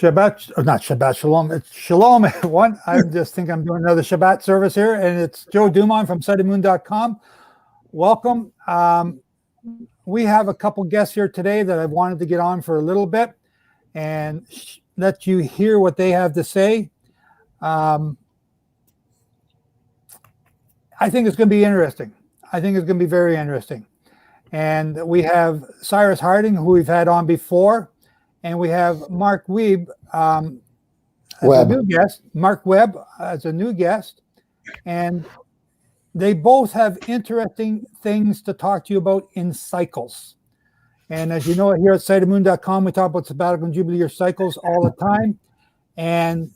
Shabbat, or not Shabbat, Shalom. It's Shalom, everyone. I just think I'm doing another Shabbat service here, and it's Joe Dumond from Sightedmoon.com. Welcome. We have a couple guests here today that I've wanted to get on for a little bit and let you hear what they have to say. I think it's going to be interesting. I think it's going to be very interesting. And we have Cyrus Harding, who we've had on before. And we have Mark Webb as a new guest. Mark Webb as a new guest. And they both have interesting things to talk to you about in cycles. And as you know, here at Sightedmoon.com, we talk about sabbatical and jubilee year cycles all the time. And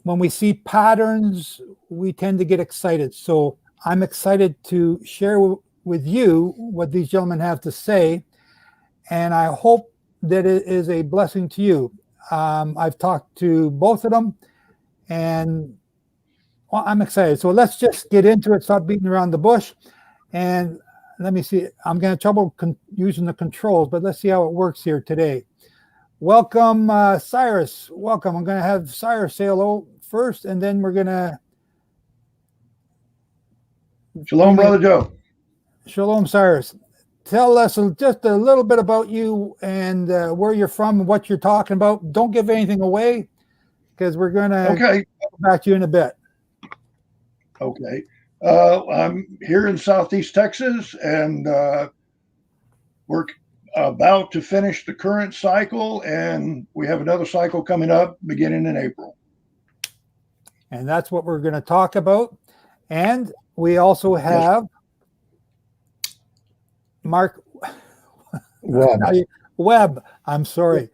when we see patterns, we tend to get excited. So I'm excited to share with you what these gentlemen have to say. And I hope that it is a blessing to you. I've talked to both of them, and well, I'm excited. So let's just get into it, stop beating around the bush. And let me see. I'm going to have trouble using the controls, but let's see how it works here today. Welcome, Cyrus. Welcome. I'm going to have Cyrus say hello first, and then we're going to... Shalom, Brother Joe. Shalom, Cyrus. Tell us just a little bit about you and where you're from and what you're talking about. Don't give anything away because we're going to go back to you in a bit. Okay. I'm here in Southeast Texas, and we're about to finish the current cycle, and we have another cycle coming up beginning in April. And that's what we're going to talk about. And we also have Mark Webb. I'm sorry.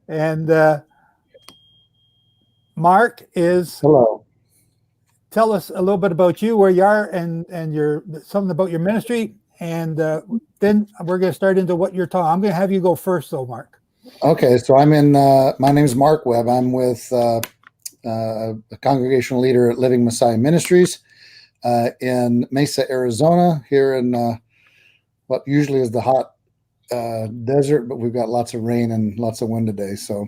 And Mark is... Hello. Tell us a little bit about you, where you are, and your something about your ministry. And then we're going to start into what you're talking. I'm going to have you go first, though, Mark. Okay. So I'm in, my name is Mark Webb. I'm with a congregational leader at Living Messiah Ministries in Mesa, Arizona, here in what usually is the hot desert, but we've got lots of rain and lots of wind today. So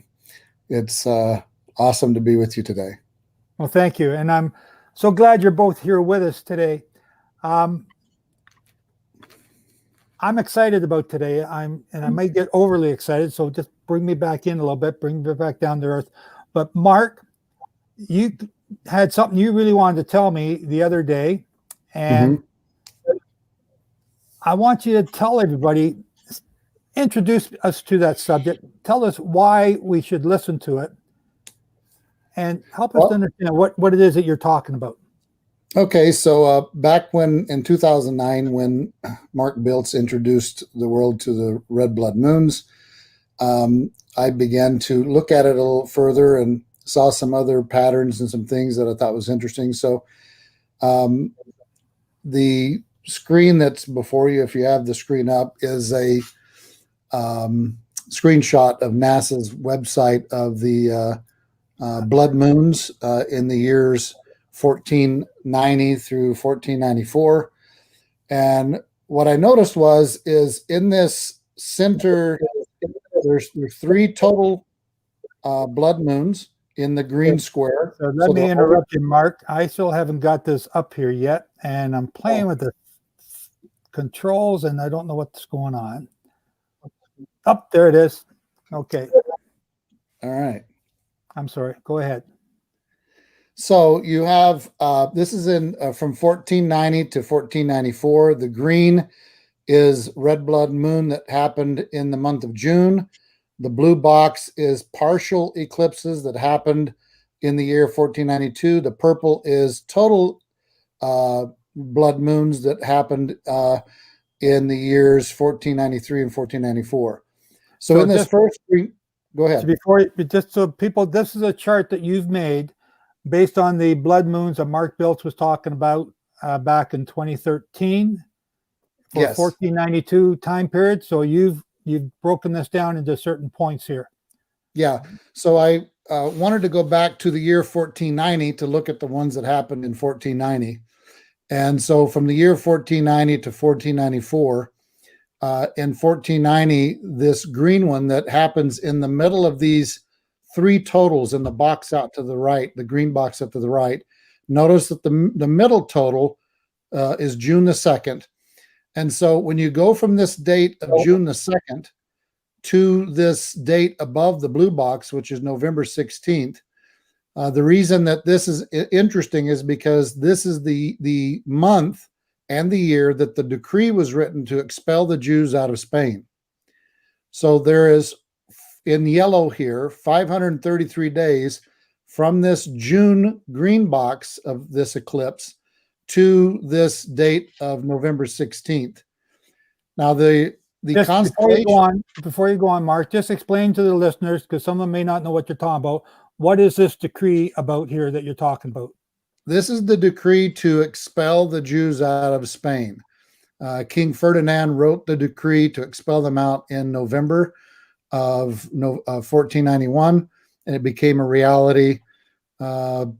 it's awesome to be with you today. Well, thank you. And I'm so glad you're both here with us today. I'm excited about today. I might get overly excited, so just bring me back in a little bit, bring me back down to earth. But Mark, you had something you really wanted to tell me the other day, and I want you to tell everybody, introduce us to that subject, tell us why we should listen to it, and help us to understand what it is that you're talking about. Okay, so back in 2009, when Mark Biltz introduced the world to the red blood moons, I began to look at it a little further and saw some other patterns and some things that I thought was interesting. So the screen that's before you, if you have the screen up, is a screenshot of NASA's website of the blood moons in the years 1490 through 1494. And what I noticed is in this center, there's three total blood moons in the green square. So let me interrupt you, Mark. I still haven't got this up here yet, and I'm playing with the controls, and I don't know what's going on. Up there it is. Okay. All right. I'm sorry. Go ahead. So you have this is in from 1490 to 1494. The green is red blood moon that happened in the month of June. The blue box is partial eclipses that happened in the year 1492. The purple is total blood moons that happened in the years 1493 and 1494. So in this first screen, go ahead. So just so people, this is a chart that you've made based on the blood moons that Mark Biltz was talking about back in 2013 for 1492 time period. So you've broken this down into certain points here. Yeah. So I wanted to go back to the year 1490 to look at the ones that happened in 1490. And so from the year 1490 to 1494, in 1490, this green one that happens in the middle of these three totals in the box out to the right, the green box up to the right. Notice that the middle total is June the 2nd. And so when you go from this date of June the 2nd to this date above the blue box, which is November 16th, the reason that this is interesting is because this is the month and the year that the decree was written to expel the Jews out of Spain. So there is, in yellow here, 533 days from this June green box of this eclipse to this date of November 16th. Now, the constellation. Before you go on, Mark, just explain to the listeners, because some of them may not know what you're talking about. What is this decree about here that you're talking about? This is the decree to expel the Jews out of Spain. King Ferdinand wrote the decree to expel them out in November of 1491, and it became a reality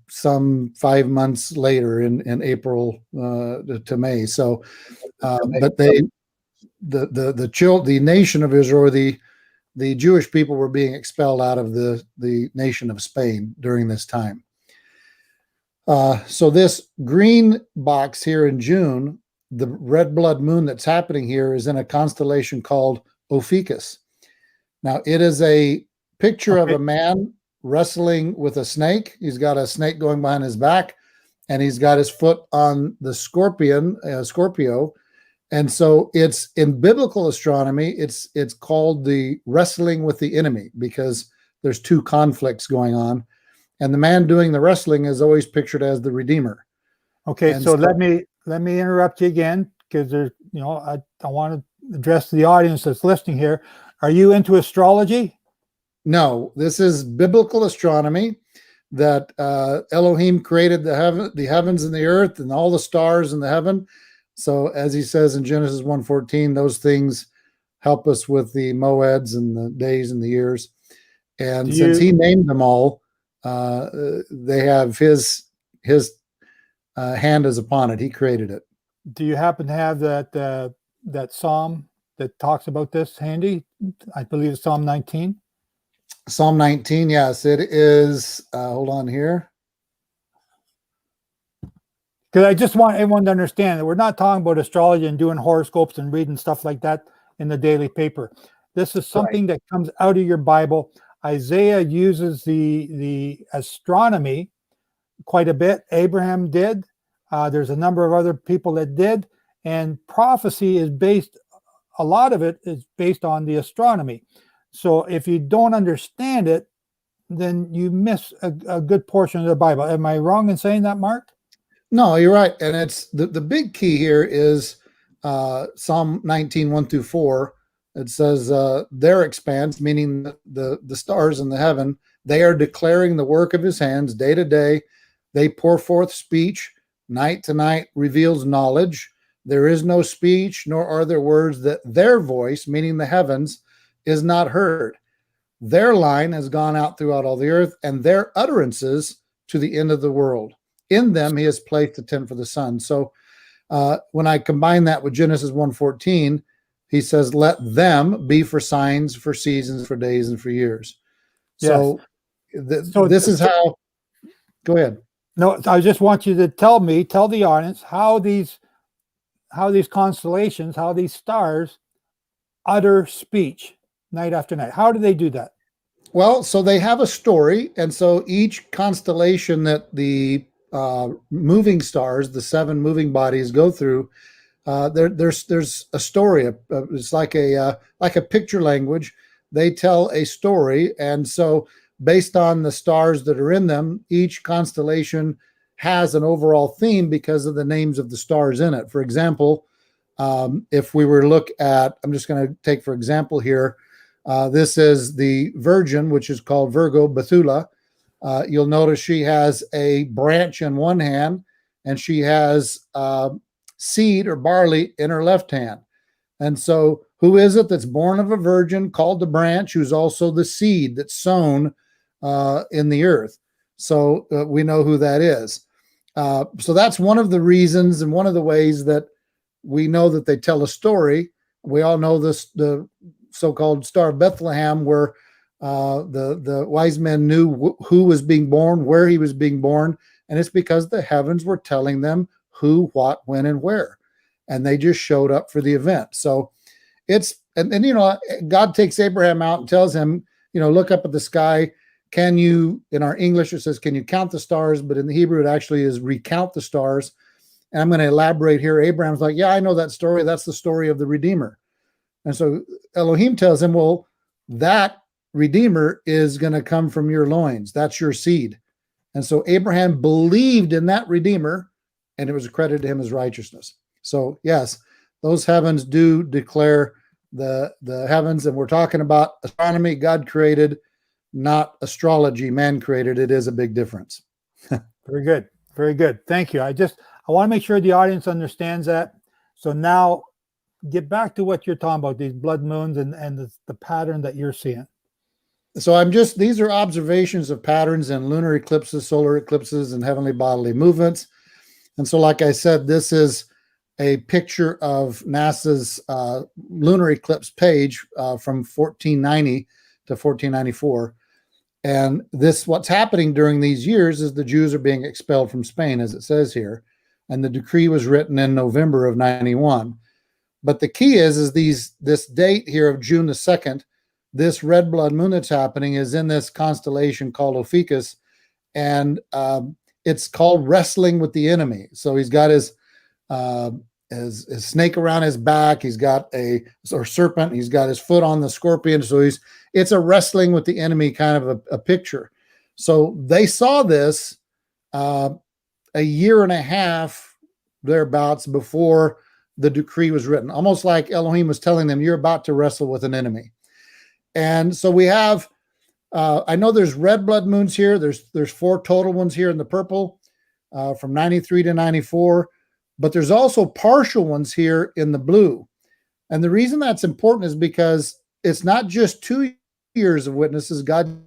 some 5 months later in April to May. So, but the nation of Israel, or the Jewish people, were being expelled out of the nation of Spain during this time. So this green box here in June, the red blood moon that's happening here, is in a constellation called Ophiuchus. Now, it is a picture of a man wrestling with a snake. He's got a snake going behind his back, and he's got his foot on the Scorpio. And so it's, in biblical astronomy, it's called the wrestling with the enemy, because there's two conflicts going on. And the man doing the wrestling is always pictured as the Redeemer. Okay, so let me interrupt you again, because there's, I want to address the audience that's listening here. Are you into astrology? No, this is biblical astronomy, that Elohim created the heavens and the earth and all the stars in the heaven. So as he says in Genesis 1:14, those things help us with the moeds and the days and the years. And since he named them all, they have his hand is upon it. He created it. Do you happen to have that psalm that talks about this handy? I believe it's Psalm 19. Psalm 19, yes, it is. Hold on here. Because I just want everyone to understand that we're not talking about astrology and doing horoscopes and reading stuff like that in the daily paper. This is something that comes out of your Bible. Isaiah uses the astronomy quite a bit. Abraham did. There's a number of other people that did. And prophecy is based, a lot of it is based on the astronomy. So if you don't understand it, then you miss a good portion of the Bible. Am I wrong in saying that, Mark? No, you're right. And it's the big key here is Psalm 19, 1-4. It says, their expanse, meaning the stars in the heaven, they are declaring the work of his hands day to day. They pour forth speech. Night to night reveals knowledge. There is no speech, nor are there words, that their voice, meaning the heavens, is not heard. Their line has gone out throughout all the earth, and their utterances to the end of the world. In them he has placed a tent for the sun. So when I combine that with Genesis 1:14, he says, let them be for signs, for seasons, for days, and for years. Yes. So this is how, go ahead. No, I just want you to tell the audience how these constellations, how these stars utter speech night after night. How do they do that? Well, so they have a story. And so each constellation that the moving stars, the 7 moving bodies, go through, there's a story. It's like a picture language. They tell a story. And so based on the stars that are in them, each constellation has an overall theme because of the names of the stars in it. For example, if we were to look at, I'm just going to take, for example here, this is the Virgin, which is called Virgo Bethula. You'll notice she has a branch in one hand, and she has seed or barley in her left hand. And so who is it that's born of a virgin, called the branch, who's also the seed that's sown in the earth? So we know who that is. So that's one of the reasons and one of the ways that we know that they tell a story. We all know this, the so-called Star of Bethlehem, where The wise men knew who was being born, where he was being born, and it's because the heavens were telling them who, what, when, and where, and they just showed up for the event. So it's and you know, God takes Abraham out and tells him, you know, look up at the sky. Can you, in our English it says, can you count the stars? But in the Hebrew it actually is recount the stars. And I'm going to elaborate here. Abraham's like, yeah, I know that story. That's the story of the Redeemer. And so Elohim tells him, well, that Redeemer is going to come from your loins. That's your seed. And so Abraham believed in that Redeemer, and it was accredited to him as righteousness. So yes, those heavens do declare the heavens, and we're talking about astronomy God created, not astrology man created. It is a big difference. Very good. Very good. Thank you. I want to make sure the audience understands that. So now get back to what you're talking about, these blood moons and the pattern that you're seeing. So these are observations of patterns in lunar eclipses, solar eclipses, and heavenly bodily movements. And so, like I said, this is a picture of NASA's lunar eclipse page from 1490 to 1494. And what's happening during these years is the Jews are being expelled from Spain, as it says here. And the decree was written in November of 91. But the key is this date here of June the 2nd, this red blood moon that's happening is in this constellation called Ophiuchus, and it's called wrestling with the enemy. So he's got his snake around his back. He's got a serpent. He's got his foot on the scorpion. So it's a wrestling with the enemy kind of a picture. So they saw this a year and a half thereabouts before the decree was written, almost like Elohim was telling them, you're about to wrestle with an enemy. And so we have, I know there's red blood moons here. There's 4 total ones here in the purple from 93 to 94, but there's also partial ones here in the blue. And the reason that's important is because it's not just 2 years of witnesses. God.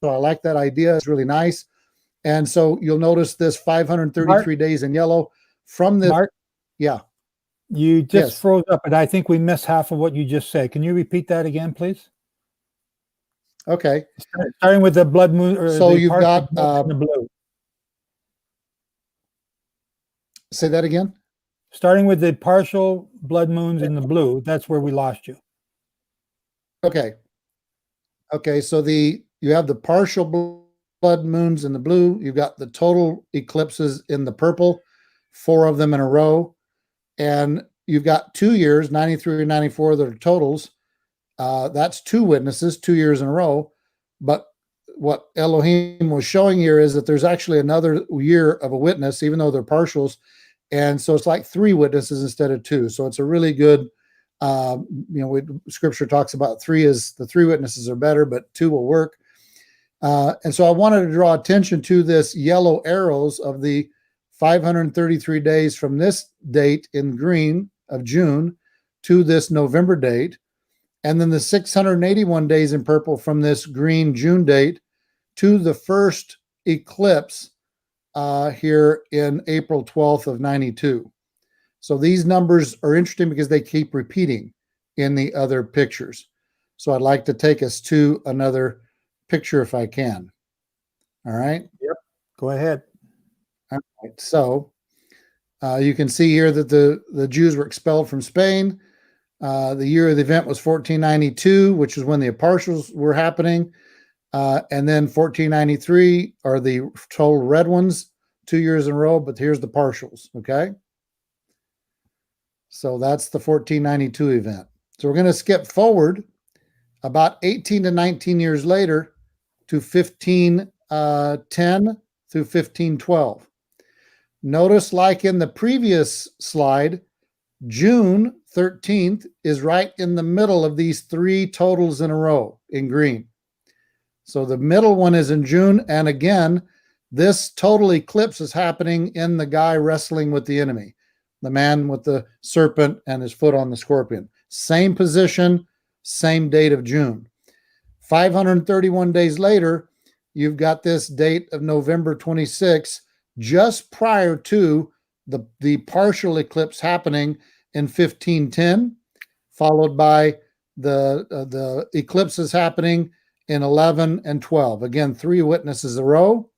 So I like that idea. It's really nice. And so you'll notice this 533 days in yellow from the, Mark, yeah. You just froze up, and I think we missed half of what you just said. Can you repeat that again, please? Okay. Starting with the blood moon. Or so you've got the blue. Say that again. Starting with the partial blood moons in the blue. That's where we lost you. Okay. Okay. So you have the partial blood moons in the blue. You've got the total eclipses in the purple, 4 of them in a row. And you've got 2 years, 93 and 94, that are totals. That's 2 witnesses, 2 years in a row. But what Elohim was showing here is that there's actually another year of a witness, even though they're partials. And so it's like 3 witnesses instead of 2. So it's a really good, Scripture talks about 3 is the 3 witnesses are better, but 2 will work. And so I wanted to draw attention to this yellow arrows of the 533 days from this date in green of June to this November date, and then the 681 days in purple from this green June date to the first eclipse here in April 12th of 92. So these numbers are interesting because they keep repeating in the other pictures. So I'd like to take us to another picture if I can. All right. Yep. Go ahead. All right, so you can see here that the Jews were expelled from Spain. The year of the event was 1492, which is when the partials were happening. And then 1493 are the total red ones, 2 years in a row, but here's the partials, okay? So that's the 1492 event. So we're going to skip forward about 18 to 19 years later to 1510 through 1512. Notice, like in the previous slide, June 13th is right in the middle of these 3 totals in a row in green. So the middle one is in June. And again, this total eclipse is happening in the guy wrestling with the enemy, the man with the serpent and his foot on the scorpion. Same position, same date of June. 531 days later, you've got this date of November 26, just prior to the partial eclipse happening in 1510. followed by the eclipses happening in 11 and 12. Again, 3 witnesses a row.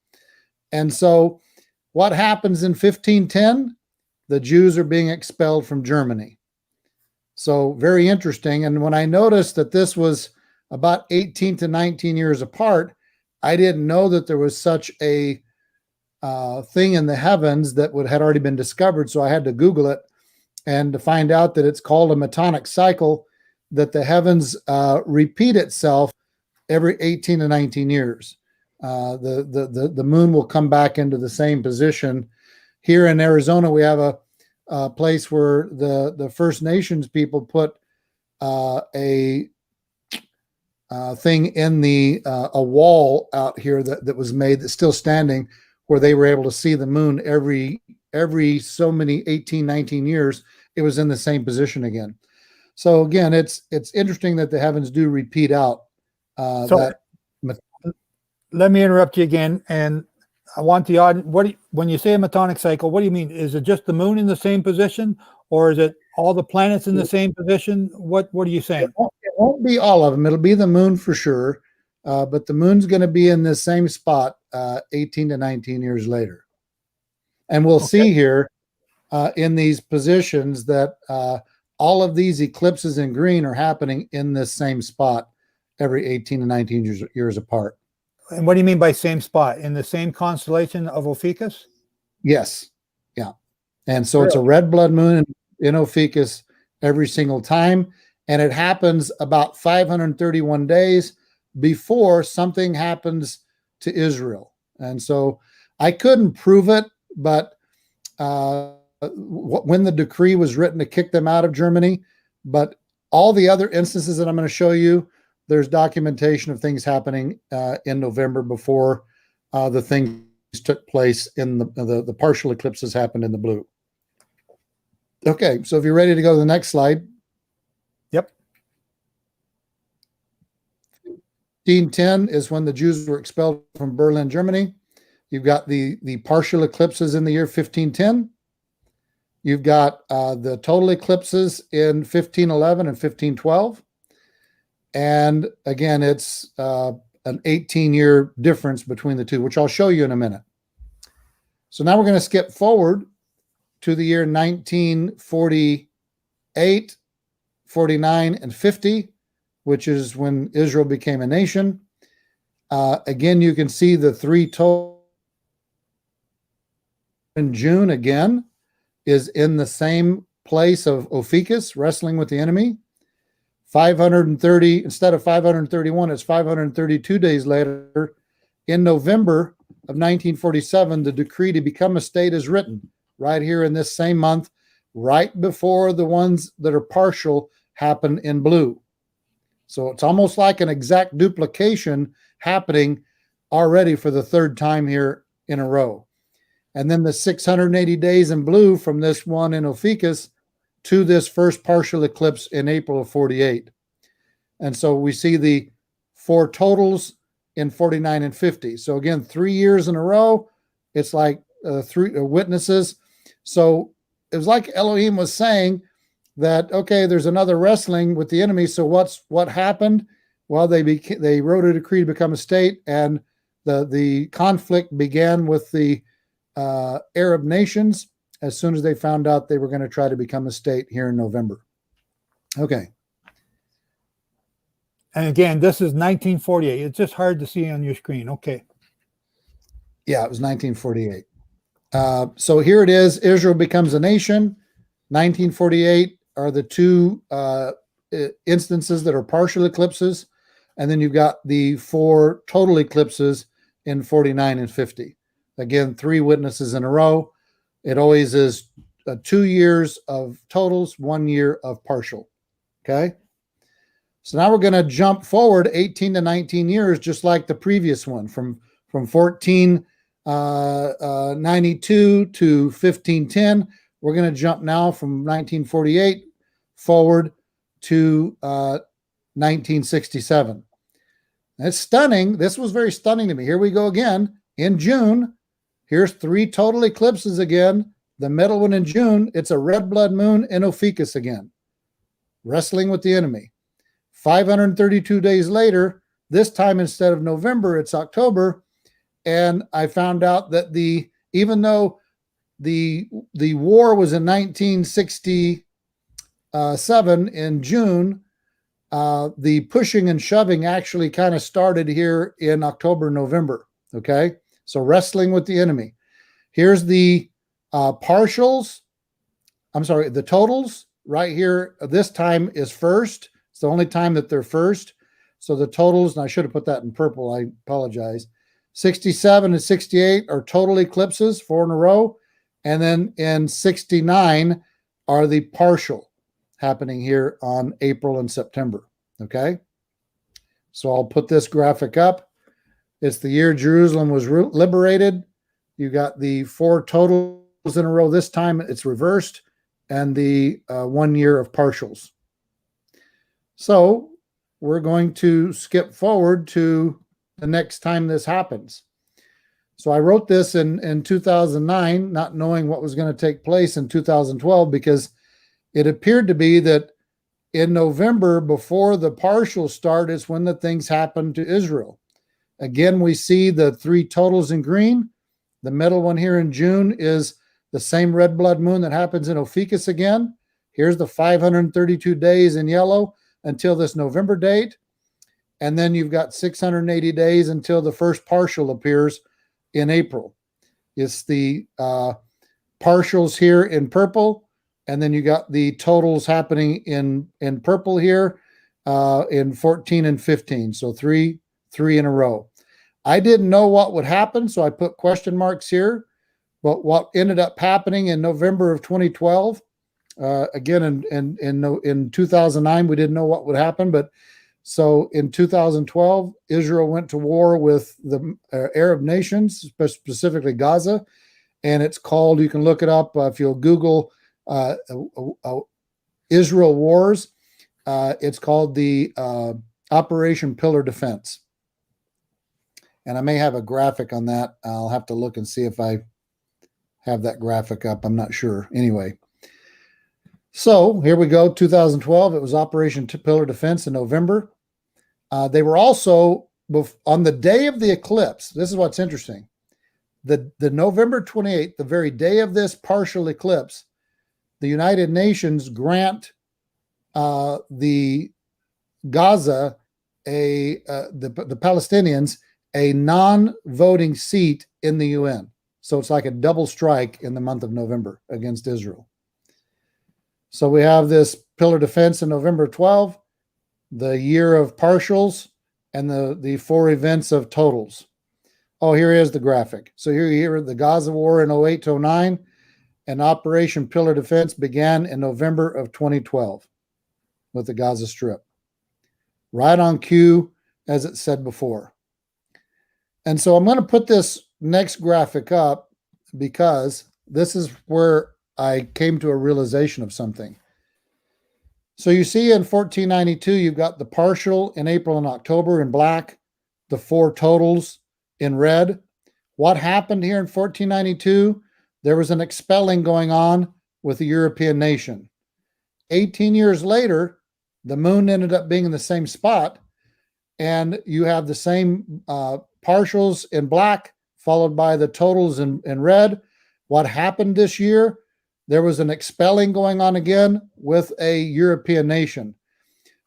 And so what happens in 1510? The Jews are being expelled from Germany. So very interesting. And when I noticed that this was about 18 to 19 years apart, I didn't know that there was such a thing in the heavens that had already been discovered. So I had to Google it and to find out that it's called a metonic cycle, that the heavens repeat itself every 18 to 19 years. The moon will come back into the same position. Here in Arizona, we have a place where the First Nations people put a thing in a wall out here that was made, that's still standing, where they were able to see the moon every so many 18, 19 years. It was in the same position again. So again, it's interesting that the heavens do repeat out. Let me interrupt you again, and I want the audience. When you say a metonic cycle, what do you mean? Is it just the moon in the same position, or is it all the planets in the same position? What are you saying? It won't be all of them. It'll be the moon for sure, but the moon's going to be in the same spot 18 to 19 years later. And we'll see here in these positions that all of these eclipses in green are happening in this same spot every 18 to 19 years apart. And what do you mean by same spot? In the same constellation of Ophiuchus? Yes. Yeah. And so it's a red blood moon in Ophiuchus every single time. And it happens about 531 days before something happens to Israel. And so I couldn't prove it, but when the decree was written to kick them out of Germany, but all the other instances that I'm going to show you, there's documentation of things happening in November before the things took place in the partial eclipses happened in the blue. Okay, so if you're ready to go to the next slide. Yep. 1510 is when the Jews were expelled from Berlin, Germany. You've got the partial eclipses in the year 1510. You've got the total eclipses in 1511 and 1512. And again, it's an 18-year difference between the two, which I'll show you in a minute. So now we're going to skip forward to the year 1948, 49, and 50, which is when Israel became a nation. Again, you can see the 3 total in June again is in the same place of Ophiuchus, wrestling with the enemy. 530, instead of 531, it's 532 days later. In November of 1947, the decree to become a state is written right here in this same month, right before the ones that are partial happen in blue. So it's almost like an exact duplication happening already for the 3rd time here in a row. And then the 680 days in blue from this one in Ophiuchus to this first partial eclipse in April of 48. And so we see the 4 totals in 49 and 50. So again, 3 years in a row, it's like 3 witnesses. So it was like Elohim was saying that, okay, there's another wrestling with the enemy. So what happened? Well, they wrote a decree to become a state, and the conflict began with the Arab nations as soon as they found out they were going to try to become a state here in November. Okay. And again, this is 1948. It's just hard to see on your screen. Okay. Yeah, it was 1948. So here it is. Israel becomes a nation. 1948 are the 2 instances that are partial eclipses. And then you've got the 4 total eclipses in 49 and 50. Again, 3 witnesses in a row. It always is 2 years of totals, 1 year of partial. Okay. So now we're going to jump forward 18 to 19 years, just like the previous one, from 1492 to 1510. We're going to jump now from 1948 forward to 1967. It's stunning. This was very stunning to me. Here we go again in June. Here's 3 total eclipses again. The middle one in June, it's a red blood moon in Ophiuchus again. wrestling with the enemy. 532 days later, this time instead of November, it's October. And I found out that even though the war was in 1967 in June, the pushing and shoving actually kind of started here in October, November. Okay. So wrestling with the enemy. Here's the partials. I'm sorry, the totals right here. This time is first. It's the only time that they're first. So the totals, and I should have put that in purple. I apologize. 67 and 68 are total eclipses, 4 in a row. And then in 69 are the partial happening here on April and September. Okay. So I'll put this graphic up. It's the year Jerusalem was liberated. You got the 4 totals in a row. This time it's reversed, and the 1 year of partials. So we're going to skip forward to the next time this happens. So I wrote this in 2009, not knowing what was going to take place in 2012, because it appeared to be that in November, before the partial start, is when the things happened to Israel. Again, we see the 3 totals in green. The middle one here in June is the same red blood moon that happens in Ophiuchus again. Here's the 532 days in yellow until this November date. And then you've got 680 days until the first partial appears in April. It's the partials here in purple, and then you got the totals happening in purple here in 14 and 15. So three in a row. I didn't know what would happen, so I put question marks here. But what ended up happening in November of 2012, again in 2009, we didn't know what would happen, but so in 2012, Israel went to war with the Arab nations, specifically Gaza, and it's called, you can look it up if you'll Google Israel wars. It's called the Operation Pillar Defense. And I may have a graphic on that. I'll have to look and see if I have that graphic up. I'm not sure. Anyway, so here we go. 2012, it was Operation Pillar Defense in November. They were also, on the day of the eclipse, this is what's interesting. The November 28th, the very day of this partial eclipse, the United Nations grant the Gaza, the Palestinians, a non-voting seat in the UN. So it's like a double strike in the month of November against Israel. So we have this pillar defense in November 12, the year of partials, and the 4 events of totals. Oh, here is the graphic. So here the Gaza war in 08 to 09, and Operation Pillar Defense began in November of 2012 with the Gaza Strip. Right on cue, as it said before. And so I'm going to put this next graphic up because this is where I came to a realization of something. So you see in 1492, you've got the partial in April and October in black, the 4 totals in red. What happened here in 1492? There was an expelling going on with a European nation. 18 years later, the moon ended up being in the same spot, and you have the same partials in black, followed by the totals in red. What happened this year? There was an expelling going on again with a European nation.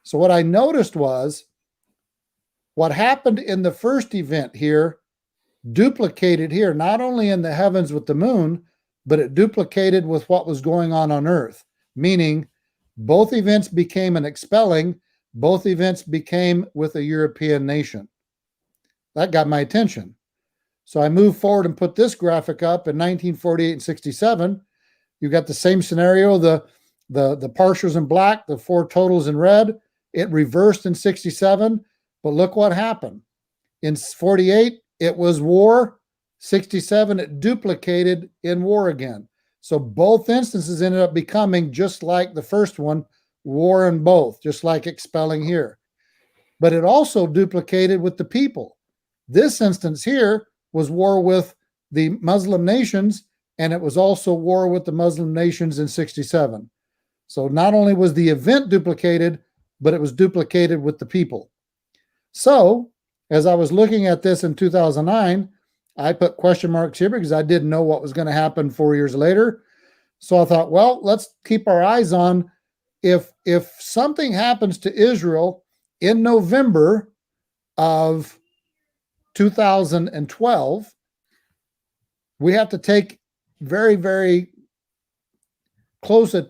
So what I noticed was what happened in the first event here duplicated here, not only in the heavens with the moon, but it duplicated with what was going on Earth, meaning both events became an expelling, both events became with a European nation. That got my attention. So I moved forward and put this graphic up in 1948 and 67. You got the same scenario, the partials in black, the 4 totals in red. It reversed in 67, but look what happened. In 48, it was war. 67, it duplicated in war again. So both instances ended up becoming just like the first one, war in both, just like expelling here. But it also duplicated with the people. This instance here was war with the Muslim nations, and it was also war with the Muslim nations in 67. So not only was the event duplicated, but it was duplicated with the people. So as I was looking at this in 2009, I put question marks here because I didn't know what was going to happen 4 years later. So I thought, well, let's keep our eyes on if something happens to Israel in November of 2012, we have to take very, very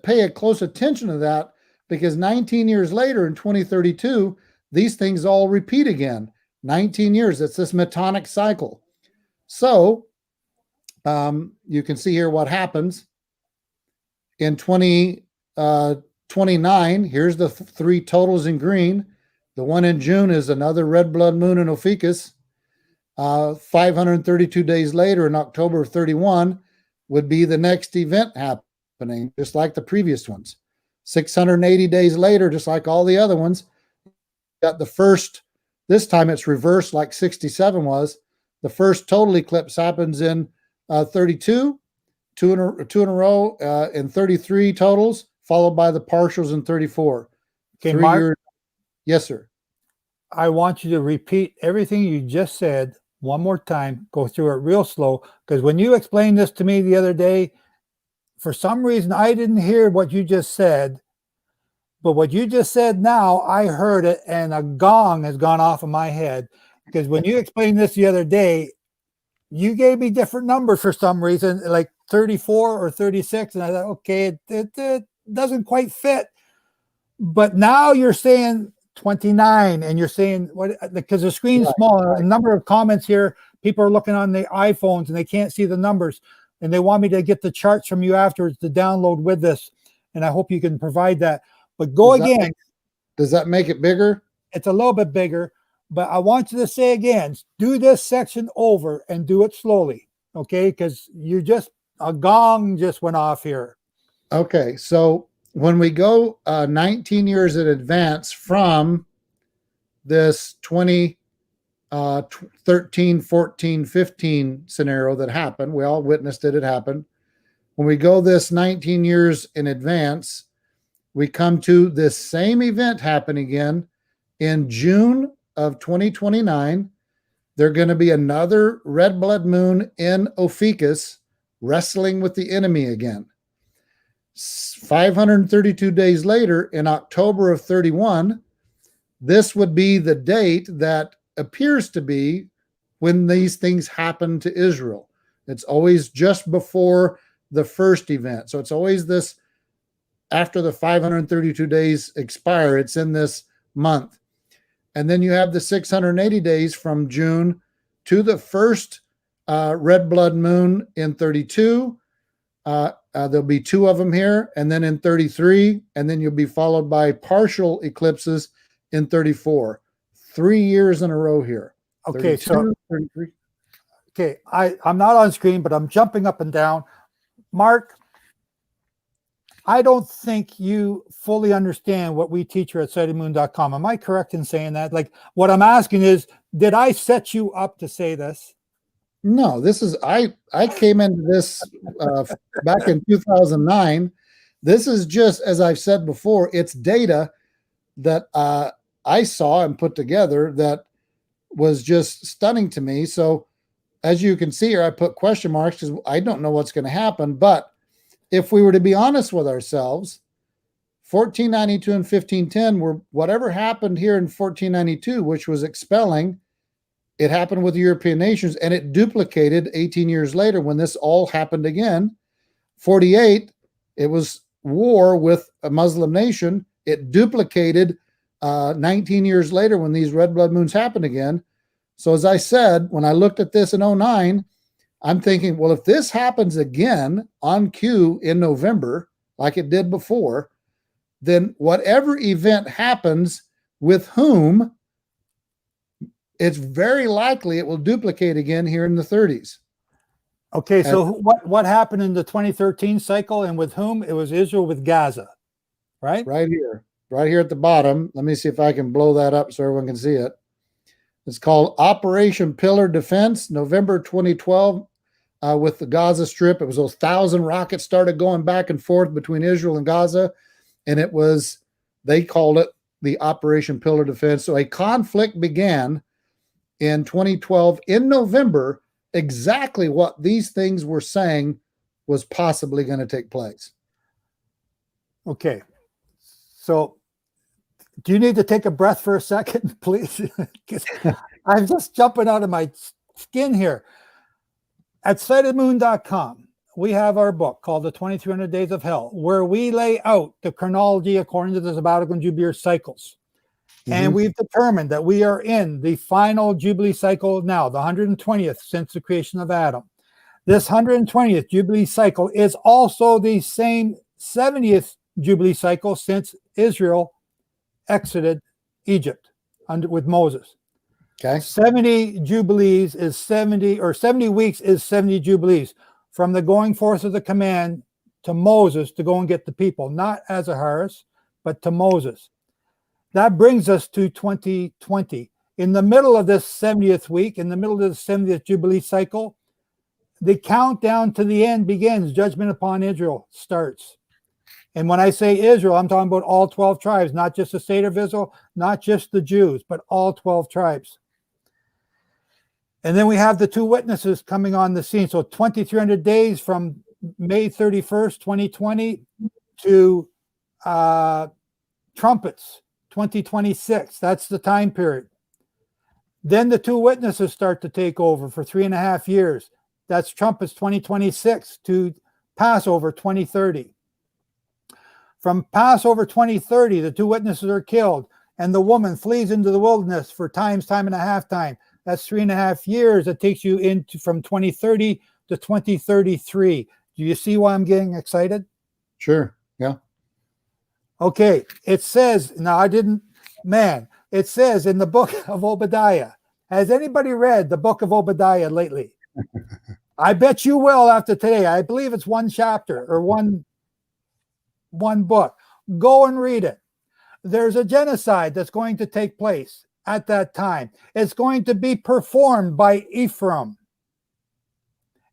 pay a close attention to that, because 19 years later in 2032, these things all repeat again. 19 years, it's this metonic cycle. So you can see here what happens in 2029. Here's the three totals in green. The one in June is another red blood moon in Ophiuchus. 532 days later, in October of 31, would be the next event happening, just like the previous ones. 680 days later, just like all the other ones, got the first, this time it's reversed like 67 was. The first total eclipse happens in 32, two in a row in 33 totals, followed by the partials in 34. Okay, Mark? Yes, sir. I want you to repeat everything you just said one more time. Go through it real slow, because when you explained this to me the other day, for some reason I didn't hear what you just said, but what you just said now, I heard it, and a gong has gone off in my head, because when you explained this the other day, you gave me different numbers for some reason, like 34 or 36, and I thought, okay, it doesn't quite fit. But now you're saying 29, and you're saying what, because the screen's small. A number of comments here, people are looking on the iPhones and they can't see the numbers, and they want me to get the charts from you afterwards to download with this, and I hope you can provide that. But again. Does that make it bigger? It's a little bit bigger, but I want you to say again, do this section over and do it slowly, okay? Because a gong just went off here. Okay, so when we go 19 years in advance from this 2013, 14, 15 scenario that happened, we all witnessed it happen. When we go this 19 years in advance, we come to this same event happen again in June of 2029. There's going to be another red blood moon in Ophiuchus, wrestling with the enemy again. 532 days later, in October of 31, this would be the date that appears to be when these things happen to Israel. It's always just before the first event. So it's always this, after the 532 days expire, it's in this month. And then you have the 680 days from June to the first red blood moon in 32. There'll be two of them here, and then in 33, and then you'll be followed by partial eclipses in 34. 3 years in a row here. Okay, 32, so 33. Okay, I'm not on screen, but I'm jumping up and down. Mark, I don't think you fully understand what we teach here at Sightedmoon.com. Am I correct in saying that? Like, what I'm asking is, did I set you up to say this? No, this is, I came into this back in 2009. This is just, as I've said before, it's data that I saw and put together that was just stunning to me. So as you can see here, I put question marks because I don't know what's going to happen. But if we were to be honest with ourselves, 1492 and 1510 were whatever happened here in 1492, which was expelling. It happened with the European nations, and it duplicated 18 years later when this all happened again. 48, it was war with a Muslim nation. It duplicated 19 years later when these red blood moons happened again. So as I said, when I looked at this in 09, I'm thinking, well, if this happens again on cue in November, like it did before, then whatever event happens with whom, it's very likely it will duplicate again here in the 30s. Okay, so what happened in the 2013 cycle, and with whom? It was Israel with Gaza, right? Right here at the bottom. Let me see if I can blow that up so everyone can see it. It's called Operation Pillar Defense, November 2012, with the Gaza Strip. It was those 1,000 rockets started going back and forth between Israel and Gaza. and they called it the Operation Pillar Defense. So a conflict began in 2012 in November, exactly what these things were saying was possibly going to take place. Okay. So do you need to take a breath for a second, please? Because I'm just jumping out of my skin here. At Sightedmoon.com, we have our book called The 2300 Days of Hell, where we lay out the chronology according to the sabbatical and jubilee cycles. And we've determined that we are in the final Jubilee cycle now, the 120th since the creation of Adam. This 120th Jubilee cycle is also the same 70th Jubilee cycle since Israel exited Egypt with Moses. Okay. 70 Jubilees is 70, or 70 weeks is 70 Jubilees, from the going forth of the command to Moses to go and get the people, not Azarias, but to Moses. That brings us to 2020. In the middle of this 70th week, in the middle of the 70th Jubilee cycle, the countdown to the end begins. Judgment upon Israel starts. And when I say Israel, I'm talking about all 12 tribes, not just the state of Israel, not just the Jews, but all 12 tribes. And then we have the two witnesses coming on the scene. So 2,300 days from May 31st, 2020 to trumpets, 2026. That's the time period. Then the two witnesses start to take over for 3.5 years. That's trumpets 2026 to Passover 2030. From Passover 2030, the two witnesses are killed, and the woman flees into the wilderness for time and a half time. That's 3.5 years. That takes you into from 2030 to 2033. Do you see why I'm getting excited? Sure. Yeah. Okay. It says, it says in the book of Obadiah. Has anybody read the book of Obadiah lately? I bet you will after today. I believe it's one chapter or one book. Go and read it. There's a genocide that's going to take place at that time. It's going to be performed by Ephraim.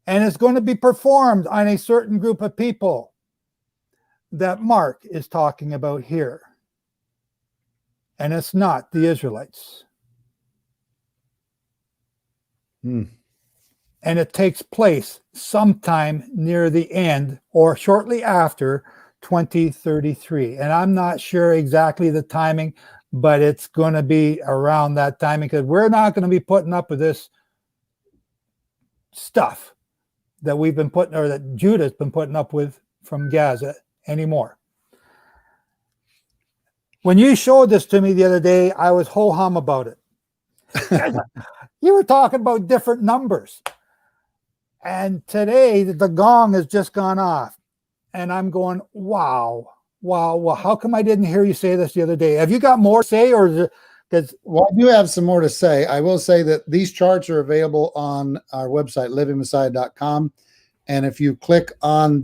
And it's going to be performed on a certain group of people that Mark is talking about here. And it's not the Israelites. And it takes place sometime near the end or shortly after 2033. And I'm not sure exactly the timing, but it's going to be around that timing, because we're not going to be putting up with this stuff that we've been putting, or that Judah's been putting up with from Gaza anymore. When you showed this to me the other day, I was ho-hum about it. You were talking about different numbers. And today the gong has just gone off. And I'm going, wow. How come I didn't hear you say this the other day? Have you got more to say, or is it because? Well, I do have some more to say. I will say that these charts are available on our website, livingmessiah.com. And if you click on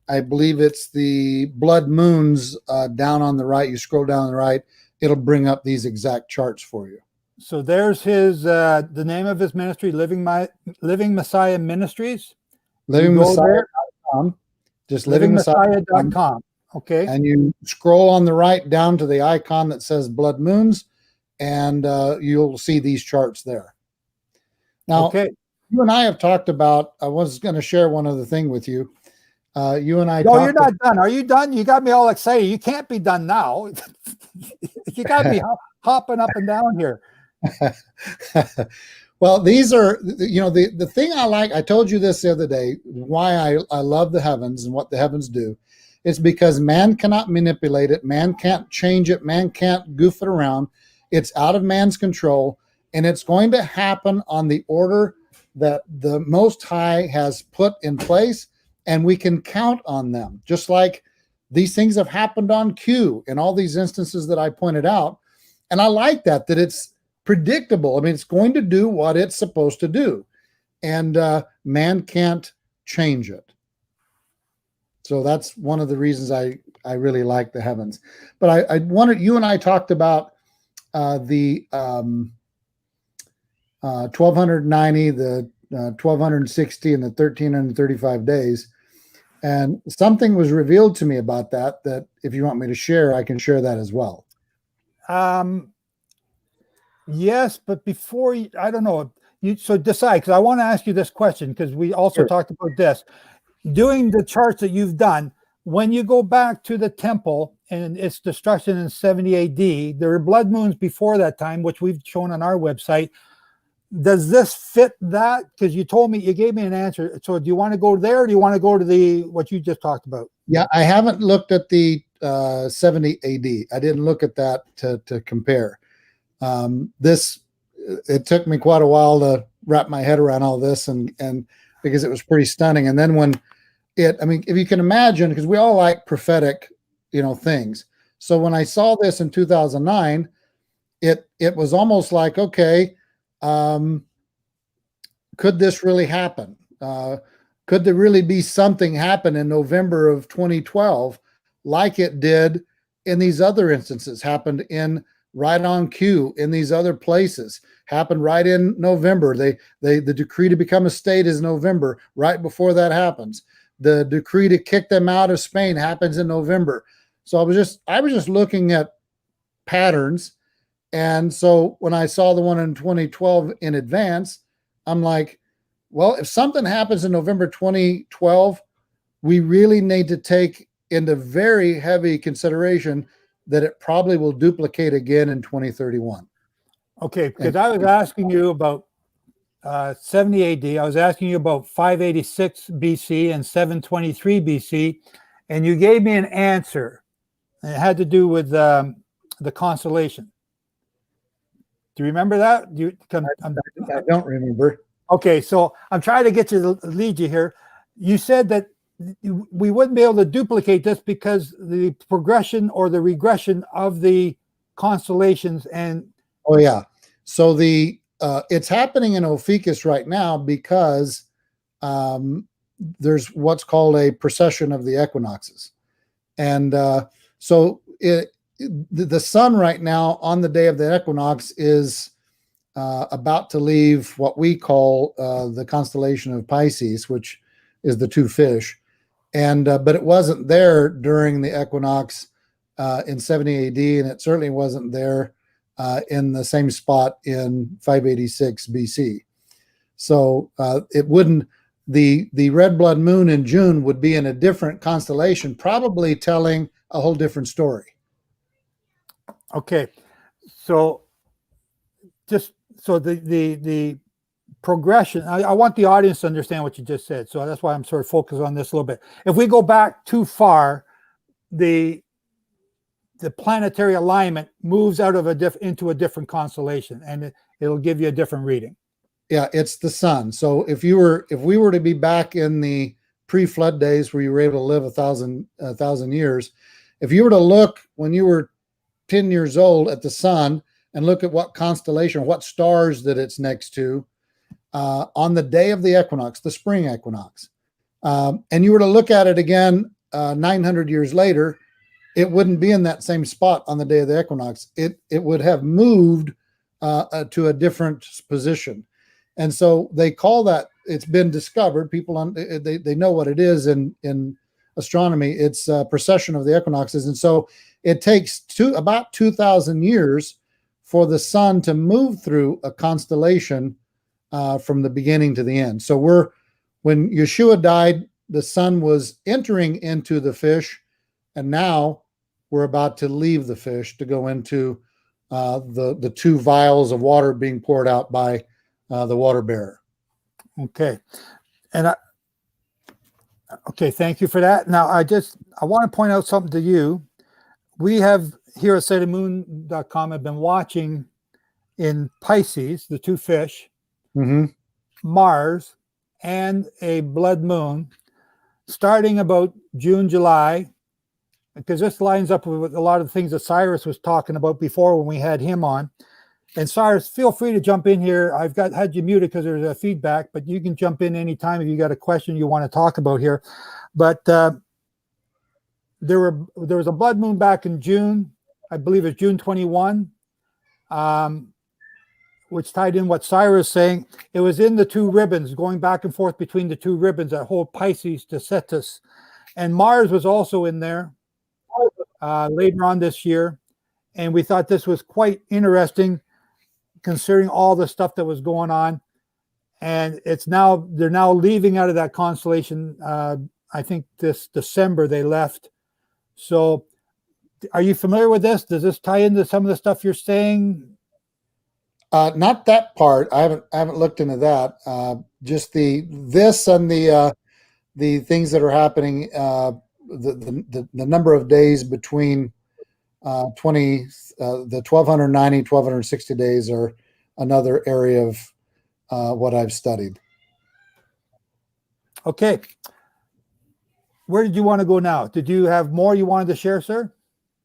I believe it's the blood moons down on the right, you scroll down on the right, it'll bring up these exact charts for you. So there's his the name of his ministry, Living Messiah Ministries. LivingMessiah.com. Just LivingMessiah.com. Okay. And you scroll on the right down to the icon that says blood moons, and you'll see these charts there. Now, okay. You and I have talked about, I was going to share one other thing with you. You and I. No, you're not done. Are you done? You got me all excited. You can't be done now. You got me hopping up and down here. Well, these are, the thing I like, I told you this the other day, why I love the heavens and what the heavens do. It's because man cannot manipulate it. Man can't change it. Man can't goof it around. It's out of man's control, and it's going to happen on the order that the Most High has put in place, and we can count on them. Just like these things have happened on cue in all these instances that I pointed out. And I like that it's predictable. I mean, it's going to do what it's supposed to do, and man can't change it. So that's one of the reasons I really like the heavens. But I wanted, you and I talked about the 1290, the 1260, and the 1335 days. And something was revealed to me about that if you want me to share, I can share that as well. Yes, but before you, I don't know. So decide, because I want to ask you this question, because we also Sure. talked about this. Doing the charts that you've done, when you go back to the temple and its destruction in 70 AD, there were blood moons before that time, which we've shown on our website. Does this fit that? Because you gave me an answer. So do you want to go there, or do you want to go to what you just talked about? Yeah, I haven't looked at the 70 AD. I didn't look at that to compare. It took me quite a while to wrap my head around all this, and because it was pretty stunning. And then if you can imagine, because we all like prophetic, things. So when I saw this in 2009, it was almost like, okay, could this really happen? Could there really be something happen in November of 2012, like it did in these other instances, happened right on cue in these other places, happened right in November. The decree to become a state is November. Right before that happens, the decree to kick them out of Spain happens in November. So I was just looking at patterns. And so when I saw the one in 2012 in advance, I'm like, well, if something happens in November 2012, we really need to take into very heavy consideration that it probably will duplicate again in 2031. Okay, because I was asking you about 70 AD. I was asking you about 586 BC and 723 BC, and you gave me an answer. And it had to do with the constellation. Do you remember that? I don't remember. Okay, so I'm trying to lead you here. You said that we wouldn't be able to duplicate this because the progression or the regression of the constellations and. Oh yeah, so it's happening in Ophiuchus right now because there's what's called a precession of the equinoxes, and so the sun right now on the day of the equinox is about to leave what we call the constellation of Pisces, which is the two fish, and but it wasn't there during the equinox in 70 AD, and it certainly wasn't there in the same spot in 586 BC. So it wouldn't. The red blood moon in June would be in a different constellation, probably telling a whole different story. Okay, so the progression. I want the audience to understand what you just said, so that's why I'm sort of focused on this a little bit. If we go back too far, the planetary alignment moves out of into a different constellation, and it'll give you a different reading. Yeah, it's the sun. So if we were to be back in the pre-flood days where you were able to live a thousand years, if you were to look when you were 10 years old at the sun and look at what constellation, what stars that it's next to on the day of the equinox, the spring equinox, and you were to look at it again 900 years later, it wouldn't be in that same spot on the day of the equinox. It would have moved to a different position. And so they call that, it's been discovered, people they know what it is in astronomy. It's precession of the equinoxes. And so it takes about 2,000 years for the sun to move through a constellation from the beginning to the end. So when Yeshua died, the sun was entering into the fish, and now we're about to leave the fish to go into the two vials of water being poured out by the water bearer. Okay. And okay, thank you for that. Now, I want to point out something to you. We have here at Sightedmoon.com have been watching in Pisces, the two fish, Mars, and a blood moon, starting about June, July, because this lines up with a lot of the things that Cyrus was talking about before when we had him on. And Cyrus, feel free to jump in here. I've had you muted because there's a feedback, but you can jump in anytime if you got a question you want to talk about here. But there was a blood moon back in June, I believe it's June 21, which tied in what Cyrus is saying. It was in the two ribbons, going back and forth between the two ribbons that hold Pisces to Cetus. And Mars was also in there later on this year. And we thought this was quite interesting considering all the stuff that was going on. And they're now leaving out of that constellation. I think this December they left. So are you familiar with this? Does this tie into some of the stuff you're saying? Not that part. I haven't looked into that. Just this and the things that are happening. The number of days between the 1290, 1260 days are another area of what I've studied. Okay. Where did you want to go now? Did you have more you wanted to share, sir?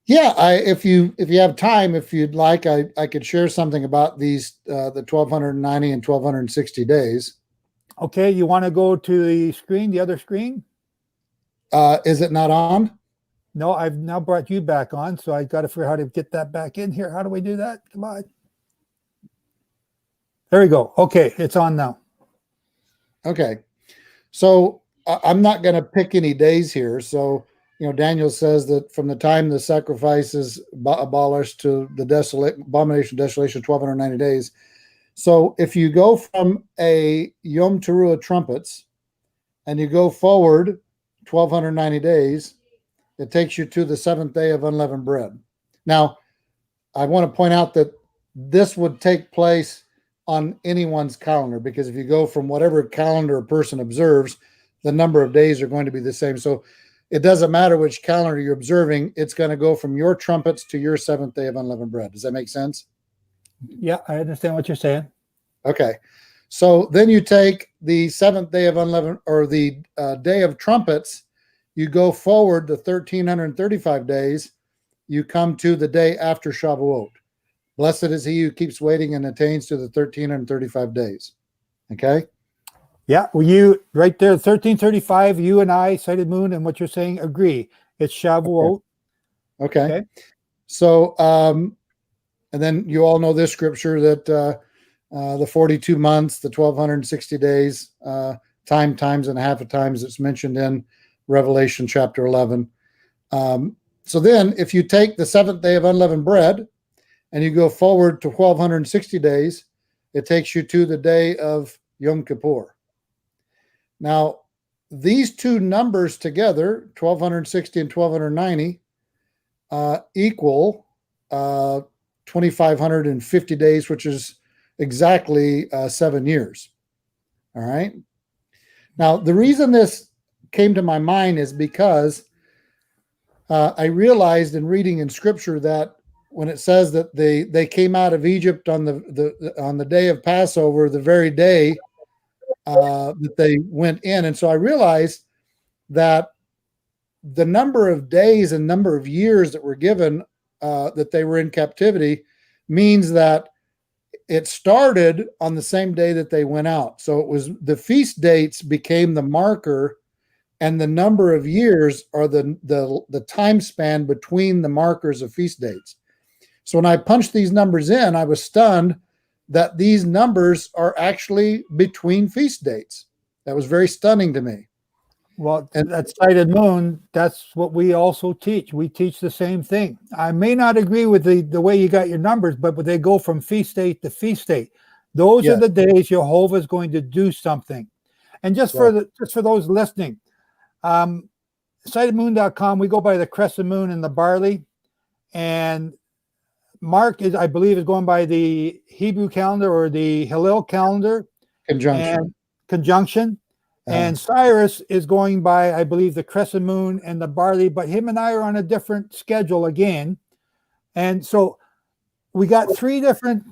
Yeah, if you have time, if you'd like, I could share something about these the 1290 and 1260 days. Okay, you want to go to the screen, the other screen? Is it not on? No, I've now brought you back on, so I got to figure out how to get that back in here. How do we do that? Come on. There we go. Okay, it's on now. Okay, so I'm not going to pick any days here. So, Daniel says that from the time the sacrifice is abolished to the abomination of desolation, 1290 days. So if you go from a Yom Teruah trumpets and you go forward 1290 days, it takes you to the seventh day of unleavened bread. Now, I want to point out that this would take place on anyone's calendar, because if you go from whatever calendar a person observes, the number of days are going to be the same. So it doesn't matter which calendar you're observing, it's going to go from your trumpets to your seventh day of unleavened bread. Does that make sense? Yeah, I understand what you're saying. Okay. So then you take the seventh day of unleavened, or the day of trumpets, you go forward to 1335 days, you come to the day after Shavuot. Blessed is he who keeps waiting and attains to the 1335 days. Okay? Yeah, well, you right there, 1335, you and I, Sightedmoon, and what you're saying agree. It's Shavuot. Okay. So, and then you all know this scripture that the 42 months, the 1260 days, times and a half of times it's mentioned in Revelation chapter 11. So then if you take the seventh day of unleavened bread and you go forward to 1260 days, it takes you to the day of Yom Kippur. Now, these two numbers together, 1260 and 1290, equal 2,550 days, which is exactly 7 years. All right. Now, the reason this came to my mind is because I realized in reading in Scripture that when it says that they came out of Egypt on the day of Passover, the very day that they went in, and so I realized that the number of days and number of years that were given that they were in captivity means that it started on the same day that they went out. So it was the feast dates became the marker, and the number of years are the time span between the markers of feast dates. So when I punched these numbers in, I was stunned that these numbers are actually between feast dates. That was very stunning to me. Well, that's Sightedmoon. That's what we also teach. We teach the same thing. I may not agree with the way you got your numbers, but they go from feast date to feast date. Those are the days Jehovah is going to do something. And just for those listening, Sightedmoon.com, we go by the crescent moon and the barley. And Mark I believe, is going by the Hebrew calendar or the Hillel calendar. Conjunction. And Cyrus is going by, I believe, the crescent moon and the barley, but him and I are on a different schedule again. And so we got 3 different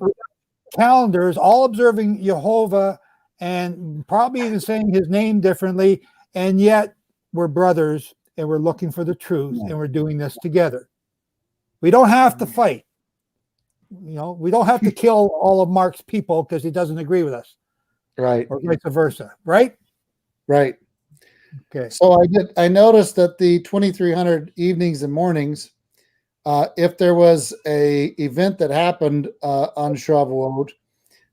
calendars, all observing Jehovah and probably even saying his name differently. And yet we're brothers and we're looking for the truth and we're doing this together. We don't have to fight. We don't have to kill all of Mark's people because he doesn't agree with us. Right. Or vice versa. Right? Right. Okay. So I noticed that the 2300 evenings and mornings, if there was a event that happened on Shavuot,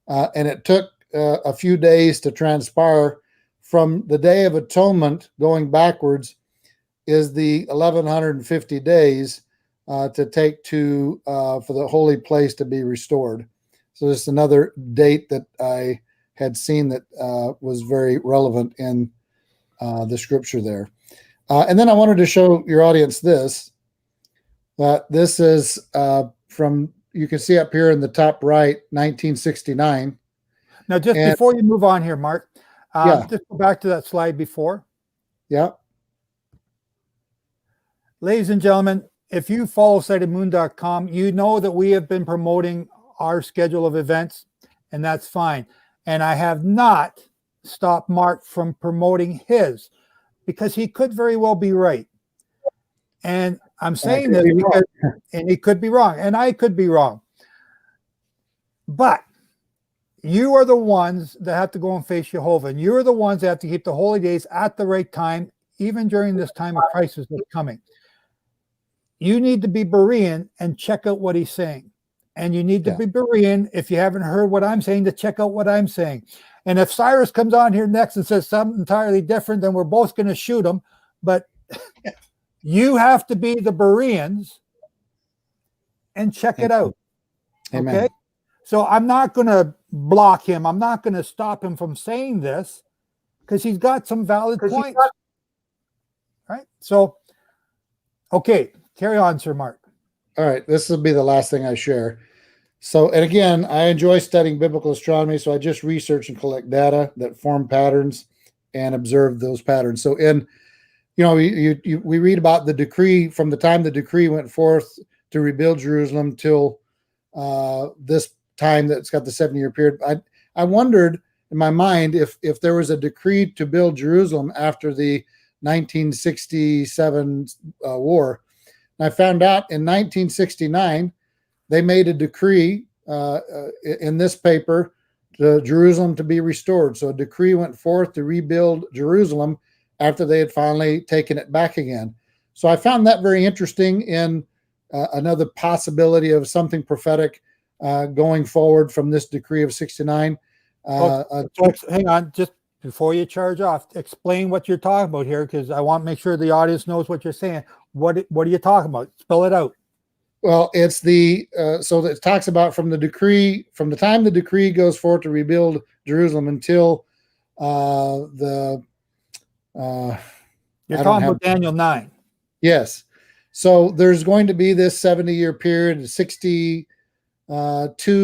and it took a few days to transpire from the Day of Atonement going backwards, is the 1150 days to take to for the holy place to be restored. So this is another date that I had seen that was very relevant in the scripture there. And then I wanted to show your audience this. This is from, you can see up here in the top right, 1969. Now, just before you move on here, Mark, Yeah. just go back to that slide before. Yeah. Ladies and gentlemen, if you follow sightedmoon.com, you know that we have been promoting our schedule of events, and that's fine. And I have not stopped Mark from promoting his, because he could very well be right. And I'm saying this because, and he could be wrong, and I could be wrong. But you are the ones that have to go and face Jehovah, and you're the ones that have to keep the holy days at the right time, even during this time of crisis that's coming. You need to be Berean and check out what he's saying. And you need to be Berean, if you haven't heard what I'm saying, to check out what I'm saying. And if Cyrus comes on here next and says something entirely different, then we're both going to shoot him. But you have to be the Bereans and check it out. Amen. Okay? So I'm not going to block him. I'm not going to stop him from saying this, because he's got some valid points. Right? So, okay, carry on, Sir Mark. All right, this will be the last thing I share. So, and again, I enjoy studying biblical astronomy, so I just research and collect data that form patterns and observe those patterns. So, we read about the decree from the time the decree went forth to rebuild Jerusalem till this time that's got the 7-year period. I wondered in my mind if there was a decree to build Jerusalem after the 1967 war. And I found out in 1969, they made a decree in this paper to Jerusalem to be restored. So a decree went forth to rebuild Jerusalem after they had finally taken it back again. So I found that very interesting in another possibility of something prophetic going forward from this decree of 69. Folks, hang on, just before you charge off, explain what you're talking about here, because I want to make sure the audience knows what you're saying. What are you talking about? Spell it out. Well, it's so that it talks about from the time the decree goes forth to rebuild Jerusalem until you're talking about Daniel 9. Yes. So there's going to be this 70-year period, 62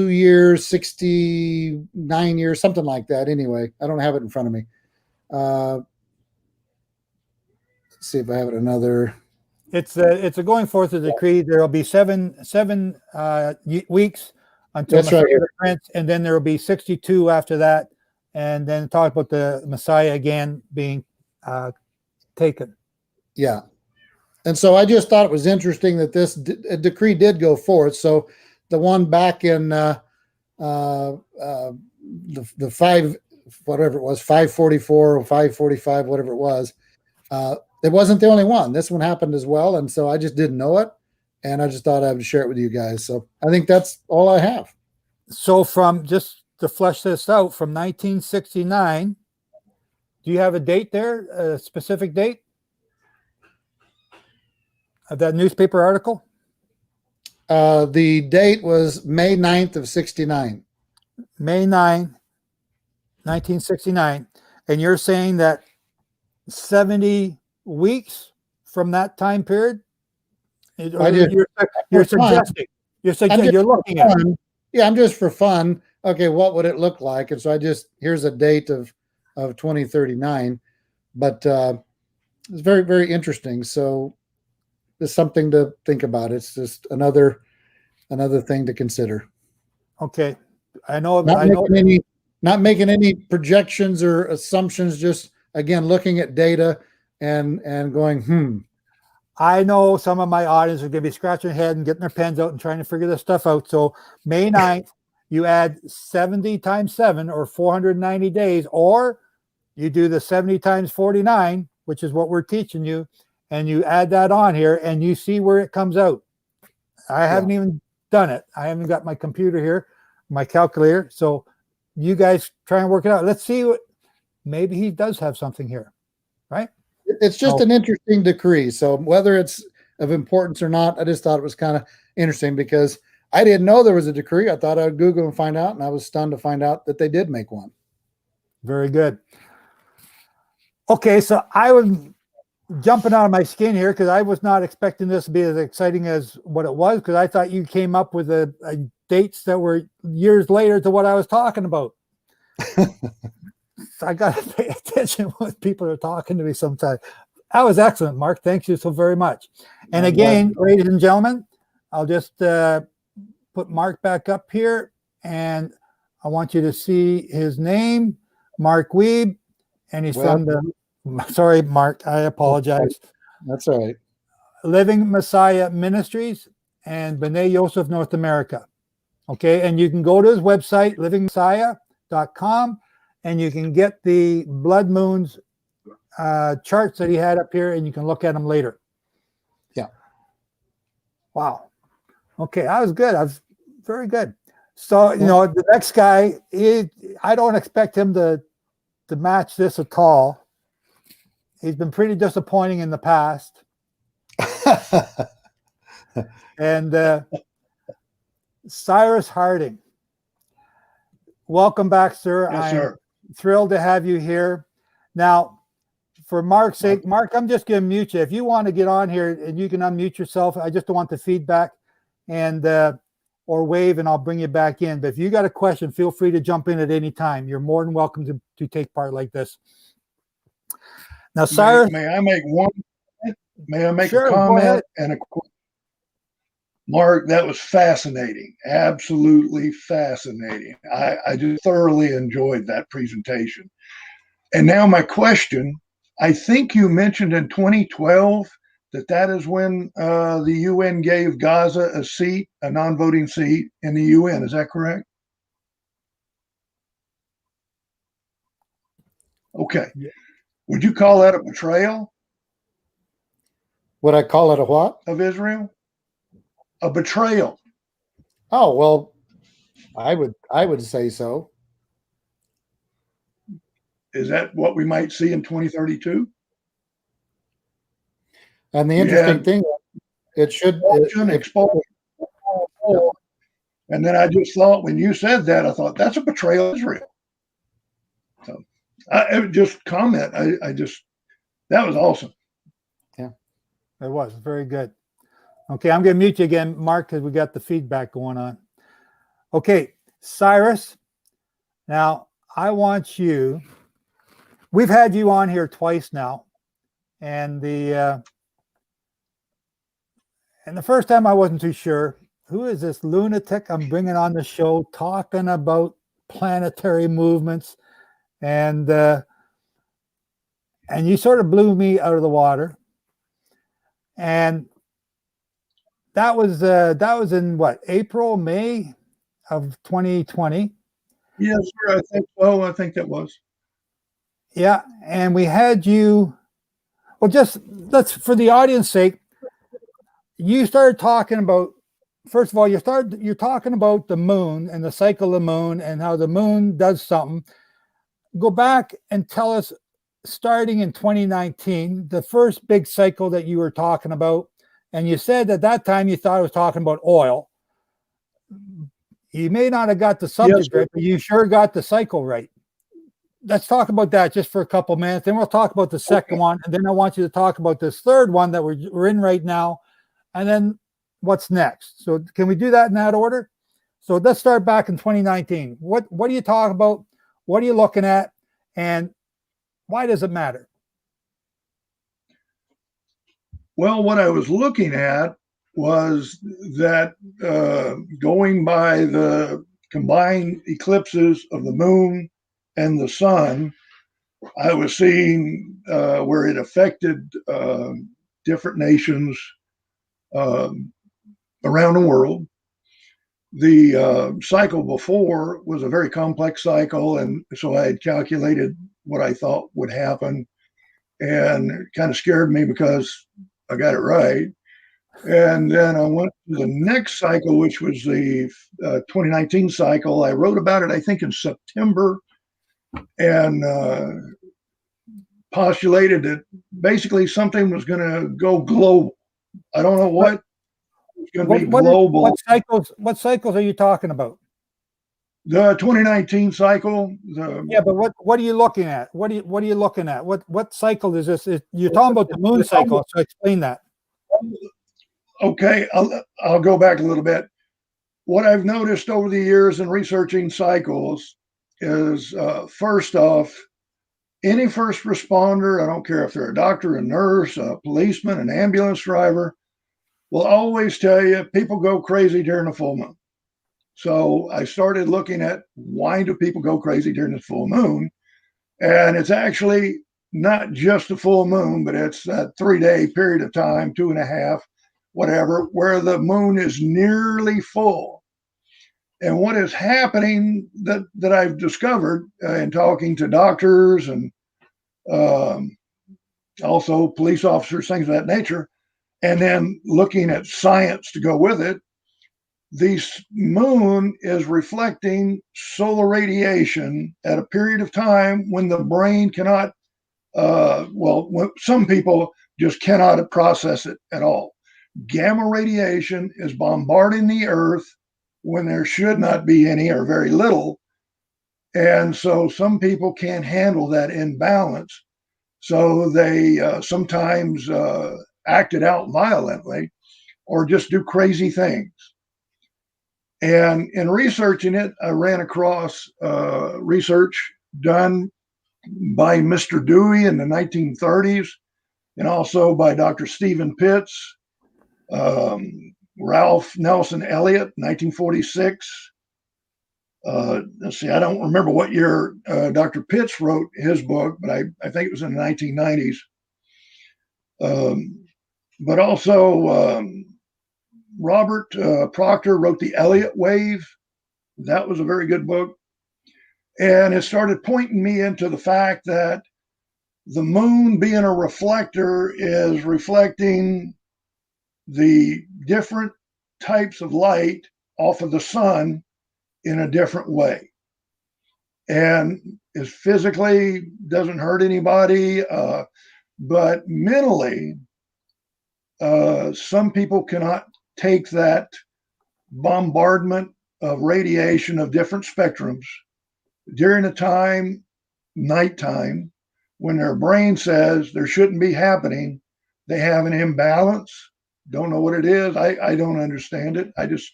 years, 69 years, something like that. Anyway, I don't have it in front of me. Let's see if I have it another. It's a going forth of the decree. There will be seven weeks until That's right. the Prince, and then there will be 62 after that, and then talk about the Messiah again being taken. Yeah. And so I just thought it was interesting that this decree did go forth. So the one back in the 544 or 545, whatever it was, it wasn't the only one. This one happened as well. And so I just didn't know it. And I just thought I would share it with you guys. So I think that's all I have. So from, just to flesh this out, from 1969, do you have a date there, a specific date of that newspaper article? The date was May 9th of 69. May 9, 1969. And you're saying that 70 weeks from that time period? You're suggesting. You're looking at it. Yeah, I'm just for fun. Okay, what would it look like? And so here's a date of 2039. But it's very, very interesting. So it's something to think about. It's just another thing to consider. Okay. I know. Not making any projections or assumptions, just again looking at data and going, I know some of my audience are going to be scratching their head and getting their pens out and trying to figure this stuff out. So May 9th, you add 70 times 7 or 490 days, or you do the 70 times 49, which is what we're teaching you, and you add that on here and you see where it comes out. I haven't even done it. I haven't got my computer here, my calculator. So you guys try and work it out. Let's see maybe he does have something here, right? It's just Oh. an interesting decree. So whether it's of importance or not, I just thought it was kind of interesting because I didn't know there was a decree. I thought I would Google and find out, and I was stunned to find out that they did make one. Very good. Okay, so I was jumping out of my skin here because I was not expecting this to be as exciting as what it was, because I thought you came up with a dates that were years later to what I was talking about. So I got to pay attention when people are talking to me sometimes. That was excellent, Mark. Thank you so very much. And again, ladies and gentlemen, I'll just put Mark back up here, and I want you to see his name, Mark Webb, and he's from the, sorry, Mark, I apologize. That's all right. Living Messiah Ministries and B'nai Yosef North America. Okay, and you can go to his website, livingmessiah.com, and you can get the blood moons charts that he had up here, and you can look at them later. Yeah. Wow. Okay, that was good. I was very good. So, you know, the next guy, I don't expect him to match this at all. He's been pretty disappointing in the past. And Cyrus Harding, welcome back, sir. Yes, sir. I'm thrilled to have you here. Now, for Mark's sake, Mark, I'm just going to mute you. If you want to get on here and you can unmute yourself, I just don't want the feedback, and or wave, and I'll bring you back in. But if you got a question, feel free to jump in at any time. You're more than welcome to take part like this. Now, Cyrus, may I make one? May I make sure, a comment and a question? Mark, that was fascinating. Absolutely fascinating. I just thoroughly enjoyed that presentation. And now my question, I think you mentioned in 2012 that is when the UN gave Gaza a seat, a non-voting seat in the UN. Is that correct? Okay. Yeah. Would you call that a betrayal? Would I call it a what? Of Israel? A betrayal. Oh, well, I would say so. Is that what we might see in 2032? And the interesting thing, it should expulsion. And then I just thought, when you said that, I thought that's a betrayal of Israel. So I just comment. That was awesome. Yeah, it was very good. Okay, I'm going to mute you again, Mark, because we got the feedback going on. Okay, Cyrus. Now, I want you. We've had you on here twice now, and the first time I wasn't too sure. Who is this lunatic I'm bringing on the show talking about planetary movements, and you sort of blew me out of the water, and that was in what, April, May of 2020. Yes, sir. I think so. I think that was. Yeah, and we had you. Well, let's, for the audience sake, you started talking about. First of all, you're talking about the moon and the cycle of the moon and how the moon does something. Go back and tell us, starting in 2019, the first big cycle that you were talking about. And you said at that time you thought I was talking about oil. You may not have got the subject right, but you sure got the cycle right. Let's talk about that just for a couple minutes. Then we'll talk about the second one. And then I want you to talk about this third one that we're in right now. And then what's next. So can we do that in that order? So let's start back in 2019. What do you talk about? What are you looking at? And why does it matter? Well, what I was looking at was that going by the combined eclipses of the moon and the sun, I was seeing where it affected different nations around the world. The cycle before was a very complex cycle, and so I had calculated what I thought would happen, and it kind of scared me because I got it right. And then I went to the next cycle, which was the 2019 cycle. I wrote about it, I think, in September, and postulated that basically something was going to go global. I don't know what was going to be global. What cycles are you talking about? The 2019 cycle. Yeah, but what are you looking at? What are you looking at? What cycle is this? You're talking about the moon cycle, so explain that. Okay, I'll go back a little bit. What I've noticed over the years in researching cycles is, first off, any first responder, I don't care if they're a doctor, a nurse, a policeman, an ambulance driver, will always tell you people go crazy during the full moon. So I started looking at why do people go crazy during the full moon? And it's actually not just the full moon, but it's that 3-day period of time, 2.5, whatever, where the moon is nearly full. And what is happening that I've discovered in talking to doctors and also police officers, things of that nature, and then looking at science to go with it, the moon is reflecting solar radiation at a period of time when the brain cannot, some people just cannot process it at all. Gamma radiation is bombarding the earth when there should not be any or very little. And so some people can't handle that imbalance. So they sometimes act it out violently or just do crazy things. And in researching it, I ran across research done by Mr. Dewey in the 1930s and also by Dr. Stephen Pitts, Ralph Nelson Elliott, 1946. Let's see, I don't remember what year Dr. Pitts wrote his book, but I think it was in the 1990s. But also Robert Proctor wrote The Elliott Wave. That was a very good book. And it started pointing me into the fact that the moon being a reflector is reflecting the different types of light off of the sun in a different way. And it physically doesn't hurt anybody, but mentally, some people cannot take that bombardment of radiation of different spectrums during a time, nighttime, when their brain says there shouldn't be happening. They have an imbalance, don't know what it is. I don't understand it. I just,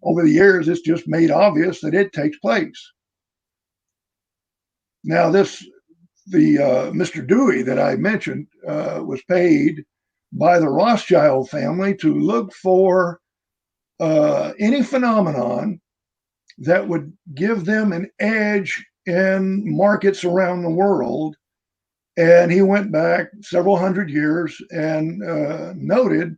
over the years, it's just made obvious that it takes place. Now, Mr. Dewey that I mentioned was paid by the Rothschild family to look for any phenomenon that would give them an edge in markets around the world. And he went back several hundred years and noted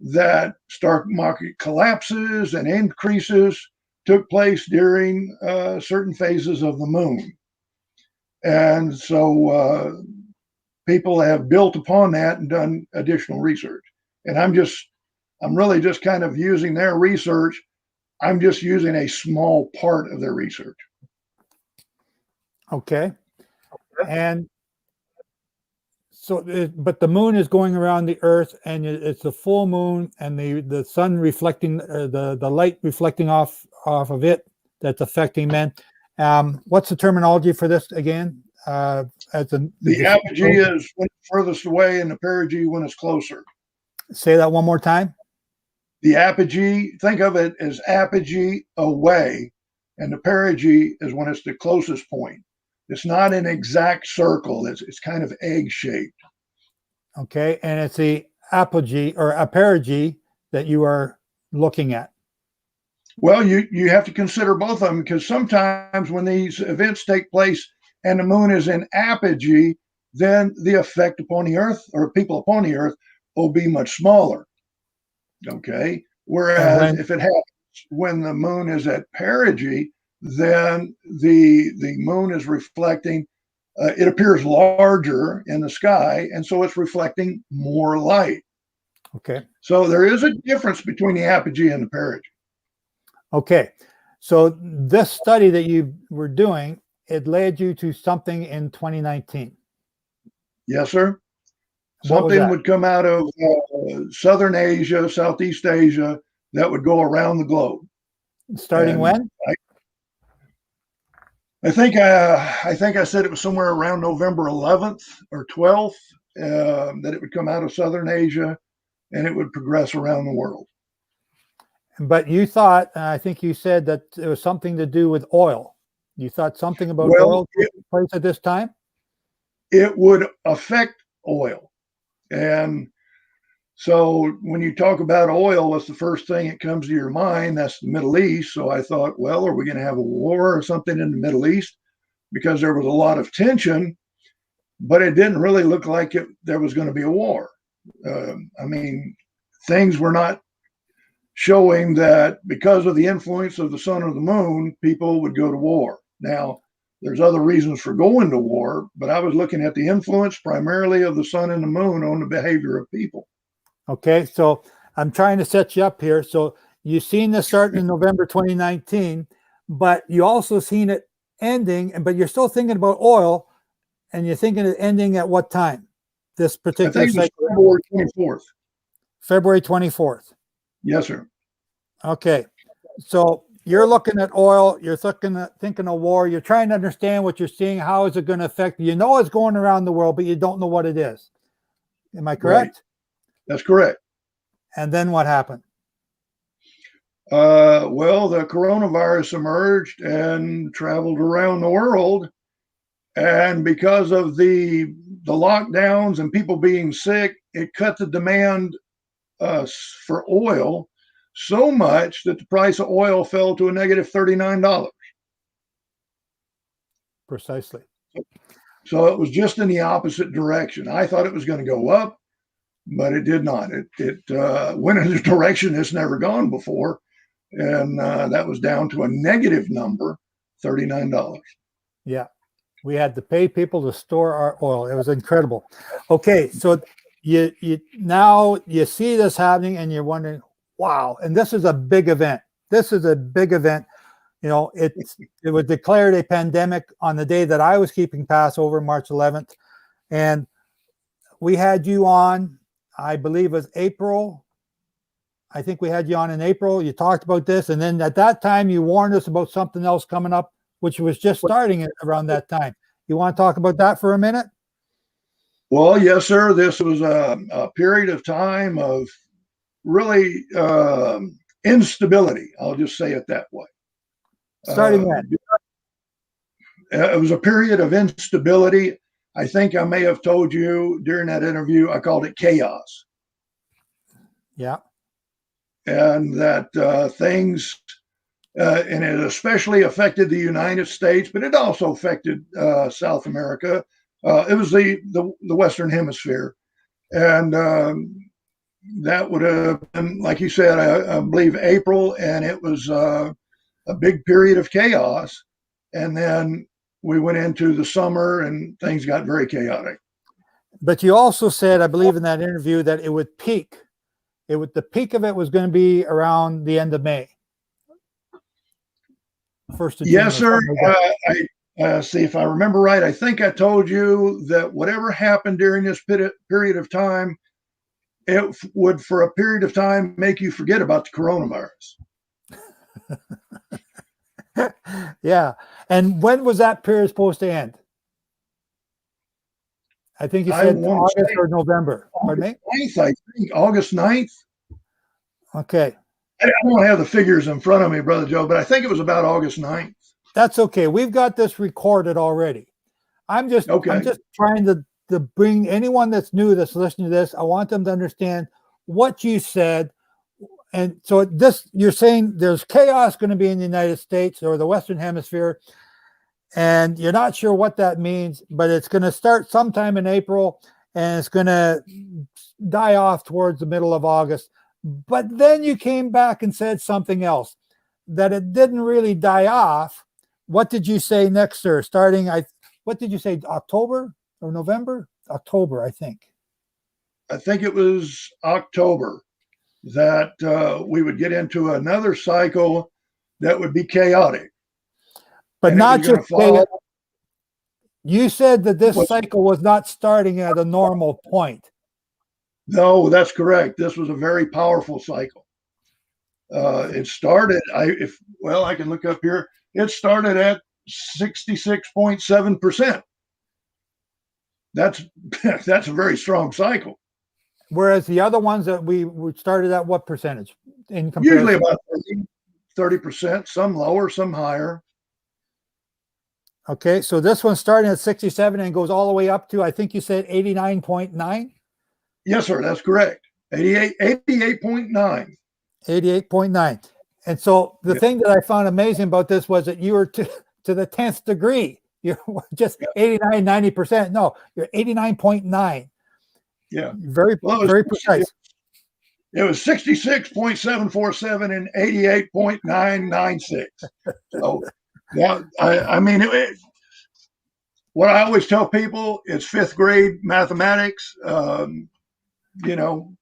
that stock market collapses and increases took place during certain phases of the moon. And so people have built upon that and done additional research. And I'm really just kind of using their research. I'm just using a small part of their research. Okay. And so, but the moon is going around the earth and it's the full moon and the sun reflecting, the light reflecting off of it that's affecting men. What's the terminology for this again? The apogee is when it's furthest away and the perigee when it's closer. Say that one more time. The apogee, think of it as apogee away, and the perigee is when it's the closest point. It's not an exact circle. It's kind of egg-shaped. Okay, and it's the apogee or aperigee that you are looking at. Well, you have to consider both of them, because sometimes when these events take place and the moon is in apogee, then the effect upon the earth or people upon the earth will be much smaller. Okay. Whereas if it happens when the moon is at perigee, then the moon is reflecting, it appears larger in the sky, and so it's reflecting more light. Okay. So there is a difference between the apogee and the perigee. Okay. So this study that you were doing, it led you to something in 2019. Yes, sir. What was Something that? would come out of Southern Asia, Southeast Asia, that would go around the globe. Starting And when? I think I said it was somewhere around November 11th or 12th that it would come out of Southern Asia and it would progress around the world. But you thought, I think you said that it was something to do with oil. You thought something about Well, oil taking place at this time? it would affect oil. And so when you talk about oil, what's the first thing that comes to your mind? That's the Middle East. So I thought, well, are we going to have a war or something in the Middle East? Because there was a lot of tension, but it didn't really look like there was going to be a war. I mean, things were not showing that because of the influence of the sun or the moon, people would go to war. Now, there's other reasons for going to war, but I was looking at the influence primarily of the sun and the moon on the behavior of people. Okay, so I'm trying to set you up here. So you've seen this starting in November 2019, but you also seen it ending, but you're still thinking about oil, and you're thinking it ending at what time? This I particular think it was cycle? February 24th. February 24th. Yes, sir. Okay, so you're looking at oil, you're thinking of war, you're trying to understand what you're seeing, how is it going to affect you? You know it's going around the world, but you don't know what it is. Am I correct? Right. That's correct. And then what happened? Well, the coronavirus emerged and traveled around the world. And because of the lockdowns and people being sick, it cut the demand for oil so much that the price of oil fell to a negative $39. Precisely. So it was just in the opposite direction. I thought it was going to go up, but it did not. It went in a direction it's never gone before, and that was down to a negative number, $39. Yeah, we had to pay people to store our oil. It was incredible. Okay, so you now you see this happening, and you're wondering, wow! And this is a big event. This is a big event. You know, it was declared a pandemic on the day that I was keeping Passover, March 11th, and we had you on. I believe it was April. I think we had you on in April. You talked about this, and then at that time you warned us about something else coming up, which was just starting around that time. You want to talk about that for a minute? Well, yes, sir. This was a period of time of really instability. I'll just say it that way. Starting when? It was a period of instability. I think I may have told you during that interview, I called it chaos. Yeah. And that things, and it especially affected the United States, but it also affected South America. It was the Western Hemisphere. And that would have been, like you said, I believe April, and it was a big period of chaos. And then we went into the summer and things got very chaotic. But you also said, I believe in that interview, that it would peak. The peak of it was going to be around the end of May. 1st of June. Yes, sir. I see if I remember right. I think I told you that whatever happened during this period of time, it would, for a period of time, make you forget about the coronavirus. Yeah. And when was that period supposed to end? I think you said August or November. Pardon me? 9th, I think. August 9th. Okay. I don't have the figures in front of me, Brother Joe, but I think it was about August 9th. That's okay. We've got this recorded already. I'm just trying to bring anyone that's new that's listening to this, I want them to understand what you said. And so you're saying there's chaos going to be in the United States or the Western Hemisphere, and you're not sure what that means, but it's going to start sometime in April and it's going to die off towards the middle of August. But then you came back and said something else, that it didn't really die off. What did you say next, sir? What did you say, October or November? October, I think. I think it was October that we would get into another cycle that would be chaotic. But not just chaotic. You said that this What's- cycle was not starting at a normal point. No, that's correct. This was a very powerful cycle. It started. I can look up here. It started at 66.7%. That's that's a very strong cycle. Whereas the other ones that we started at what percentage in comparison? Usually about 30%, some lower, some higher. Okay, so this one starting at 67 and goes all the way up to, I think you said 89.9? Yes, sir, that's correct. 88.9. 88.9. And so the Yeah. thing that I found amazing about this was that you were to the 10th degree. You're just 89, 90%. No, you're 89.9. Yeah. Very, Well, it was, very precise. It was 66.747 and 88.996. So, yeah, I mean, what I always tell people, it's fifth grade mathematics. You know,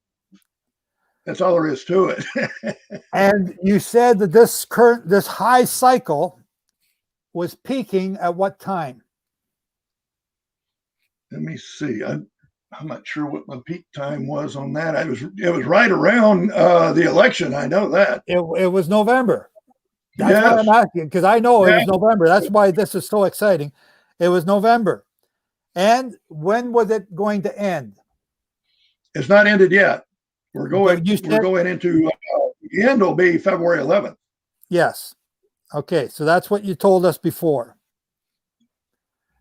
that's all there is to it. And you said that this high cycle was peaking at what time? Let me see. I'm not sure what my peak time was on that. It was right around the election. I know that. It was November. That's Yes. why I'm asking, because I know it Yeah. was November. That's why this is so exciting. It was November. And when was it going to end? It's not ended yet. We're going into the end will be February 11th. Yes. Okay, so that's what you told us before.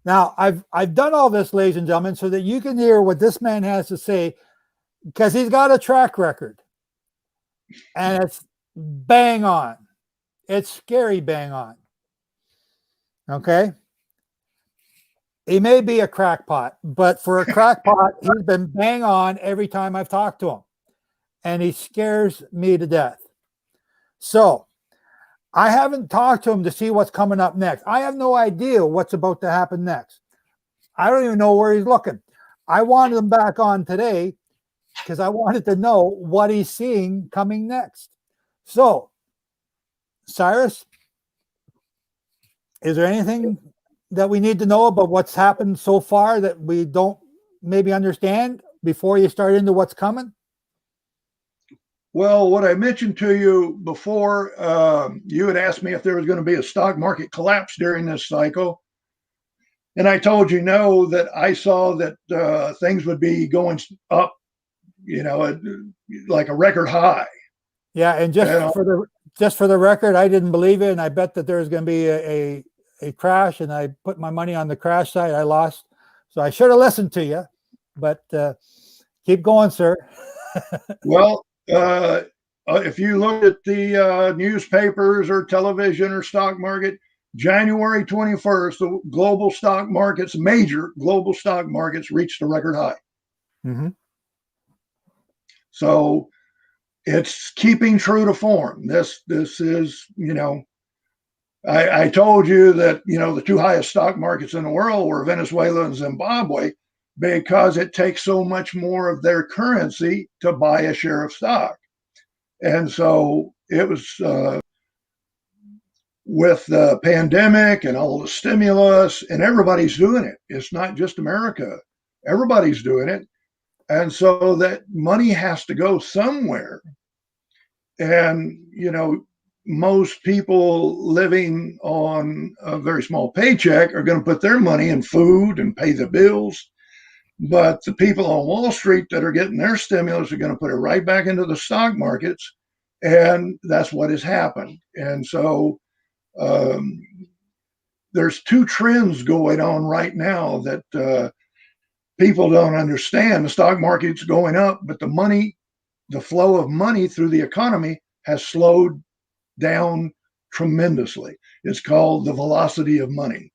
Now, I've done all this, ladies and gentlemen, so that you can hear what this man has to say, because he's got a track record. And it's bang on. It's scary bang on. Okay? He may be a crackpot, but for a crackpot, he's been bang on every time I've talked to him. And he scares me to death. So, I haven't talked to him to see what's coming up next. I have no idea what's about to happen next. I don't even know where he's looking. I wanted him back on today because I wanted to know what he's seeing coming next. So, Cyrus, is there anything that we need to know about what's happened so far that we don't maybe understand before you start into what's coming? Well, what I mentioned to you before, you had asked me if there was going to be a stock market collapse during this cycle. And I told you no, that I saw that things would be going up, like a record high. Yeah, and just for the record, I didn't believe it, and I bet that there's going to be a crash, and I put my money on the crash side. I lost, so I should have listened to you, but keep going, sir. Well, if you look at the newspapers or television or stock market, January 21st, the global stock markets, major global stock markets, reached a record high. Mm-hmm. So it's keeping true to form. This is, I told you that, the two highest stock markets in the world were Venezuela and Zimbabwe, because it takes so much more of their currency to buy a share of stock. And so it was with the pandemic and all the stimulus, and everybody's doing it. It's not just America. Everybody's doing it. And so that money has to go somewhere. And, most people living on a very small paycheck are going to put their money in food and pay the bills. But the people on Wall Street that are getting their stimulus are going to put it right back into the stock markets. And that's what has happened. And so there's two trends going on right now that people don't understand. The stock market's going up, but the flow of money through the economy has slowed down tremendously. It's called the velocity of money.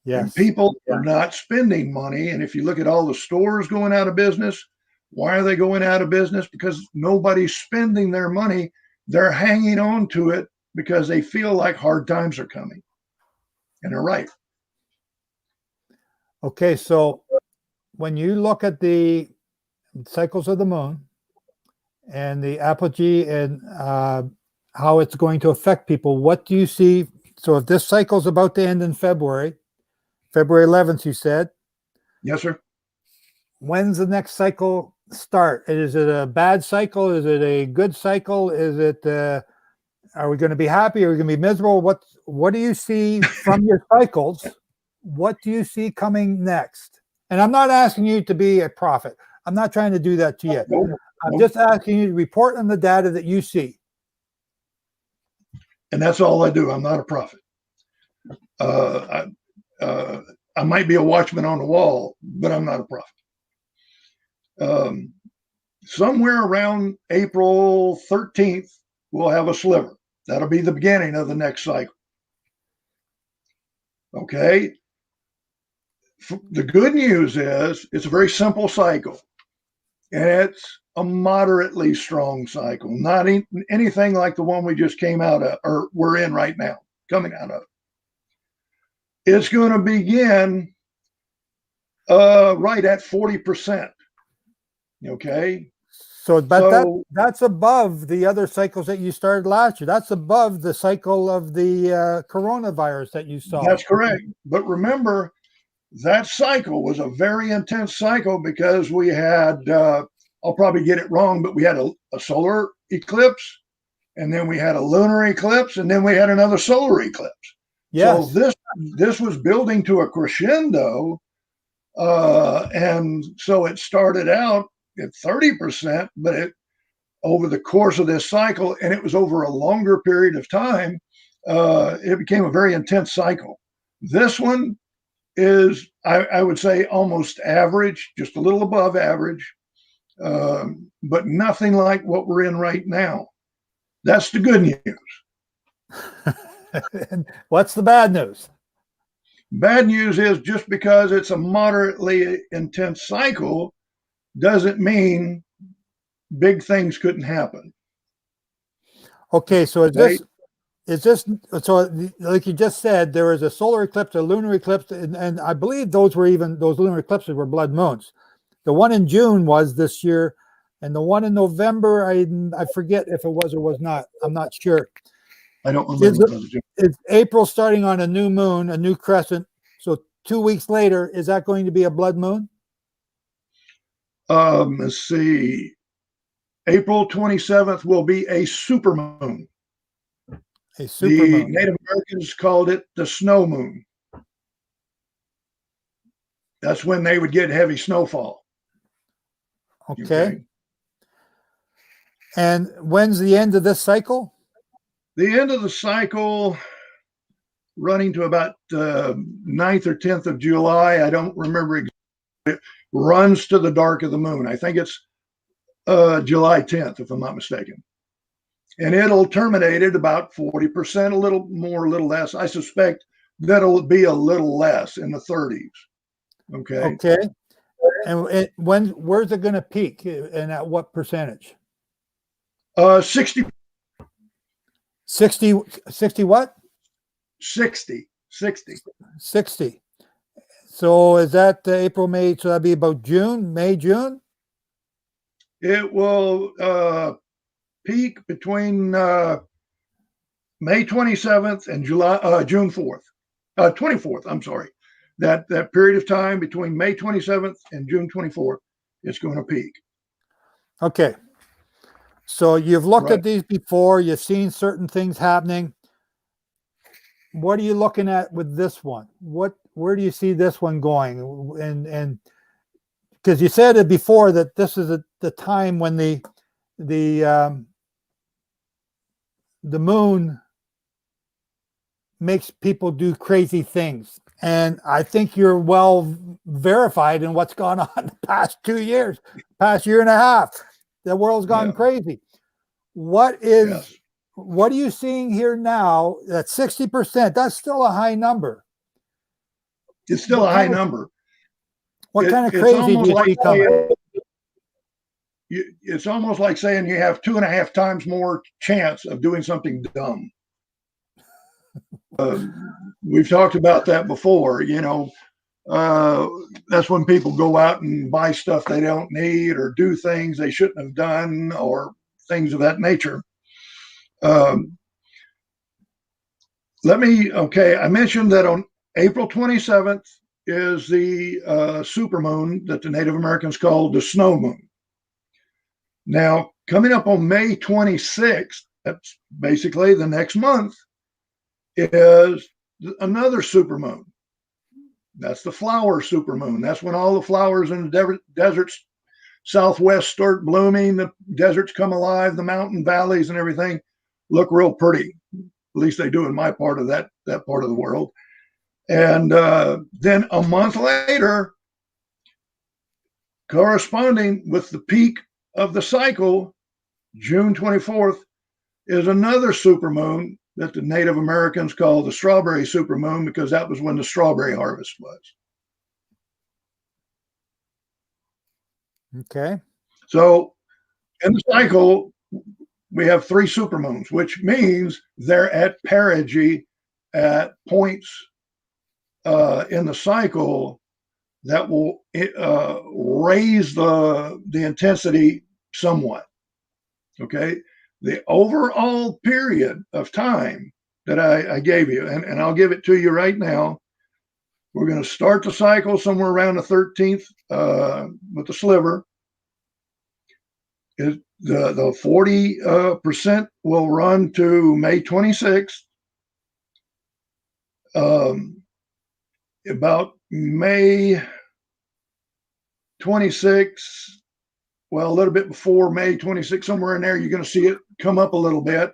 Yes. And people are not spending money. And if you look at all the stores going out of business, why are they going out of business? Because nobody's spending their money. They're hanging on to it because they feel like hard times are coming. And they're right. Okay, so when you look at the cycles of the moon and the apogee and how it's going to affect people, what do you see? So if this cycle is about to end in February, February 11th, you said. Yes, sir. When's the next cycle start? Is it a bad cycle? Is it a good cycle? Is it, are we going to be happy? Are we going to be miserable? What do you see from your cycles? What do you see coming next? And I'm not asking you to be a prophet. I'm not trying to do that to you. Nope. I'm just asking you to report on the data that you see. And that's all I do. I'm not a prophet. I might be a watchman on the wall, but I'm not a prophet. Somewhere around April 13th, we'll have a sliver. That'll be the beginning of the next cycle. Okay. The good news is it's a very simple cycle, and it's a moderately strong cycle, not anything like the one we just came out of, or we're in right now, coming out of. It's going to begin right at 40%. Okay. That's above the other cycles that you started last year. That's above the cycle of the coronavirus that you saw. That's correct. But remember, that cycle was a very intense cycle because we had, I'll probably get it wrong, but we had a solar eclipse, and then we had a lunar eclipse, and then we had another solar eclipse. Yes. So this was building to a crescendo, and so it started out at 30%, but over the course of this cycle, and it was over a longer period of time, it became a very intense cycle. This one is, I would say, almost average, just a little above average, but nothing like what we're in right now. That's the good news. What's the bad news? Bad news is just because it's a moderately intense cycle doesn't mean big things couldn't happen. Okay, so so like you just said, there was a solar eclipse, a lunar eclipse, and I believe those lunar eclipses were blood moons. The one in June was this year, and the one in November, I forget if it was or was not. I'm not sure. I don't remember. Is April starting on a new moon, a new crescent? So 2 weeks later, is that going to be a blood moon? Let's see. April 27th will be a supermoon. A supermoon. The Native Americans called it the snow moon. That's when they would get heavy snowfall. Okay. And when's the end of this cycle? The end of the cycle, running to about 9th or 10th of July. I don't remember exactly. It runs to the dark of the moon. I think it's July 10th, if I'm not mistaken. And it'll terminate at about 40%, a little more, a little less. I suspect that'll be a little less in the 30s. Okay. Okay. And where's it going to peak, and at what percentage? 60 what? 60. So is that April, May? So that'd be about May, June? It will peak between May 27th and June 4th, 24th. I'm sorry. That period of time between May 27th and June 24th, it's going to peak. Okay. So you've looked Right. at these before. You've seen certain things happening. What are you looking at with this one? Where do you see this one going? And because you said it before that this is the time when the moon makes people do crazy things. And I think you're well verified in what's gone on the past 2 years, past year and a half. The world's gone crazy. What are you seeing here now? That 60%, that's still a high number. It's still a high number. What kind of crazy do you see coming? It's almost like saying you have 2.5 times more chance of doing something dumb. We've talked about that before. That's when people go out and buy stuff they don't need or do things they shouldn't have done or things of that nature. I mentioned that on April 27th is the supermoon that the Native Americans call the snow moon. Now, coming up on May 26th, that's basically the next month, is another supermoon. That's the flower supermoon. That's when all the flowers in the deserts southwest start blooming. The deserts come alive. The mountain valleys and everything look real pretty. At least they do in my part of that part of the world. And then a month later, corresponding with the peak of the cycle, June 24th, is another supermoon that the Native Americans call the strawberry supermoon, because that was when the strawberry harvest was. Okay. So in the cycle, we have 3 supermoons, which means they're at perigee at points in the cycle that will raise the intensity somewhat. Okay. The overall period of time that I gave you, and I'll give it to you right now. We're going to start the cycle somewhere around the 13th with the sliver. The 40% will run to May 26th. About May 26th, well, a little bit before May 26th, somewhere in there, you're going to see it come up a little bit.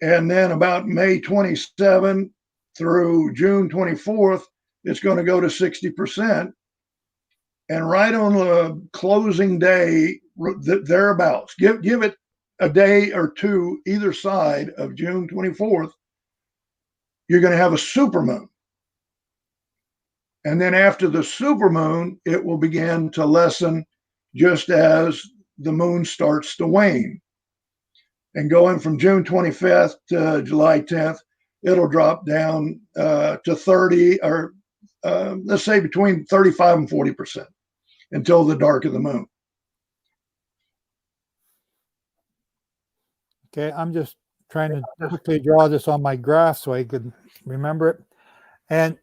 And then about May 27th through June 24th, it's going to go to 60%. And right on the closing day, thereabouts, give it a day or two either side of June 24th, you're going to have a supermoon. And then after the supermoon, it will begin to lessen just as the moon starts to wane. And going from June 25th to July 10th, it'll drop down to 30, or let's say between 35 and 40% until the dark of the moon. Okay, I'm just trying to quickly draw this on my graph so I could remember it. And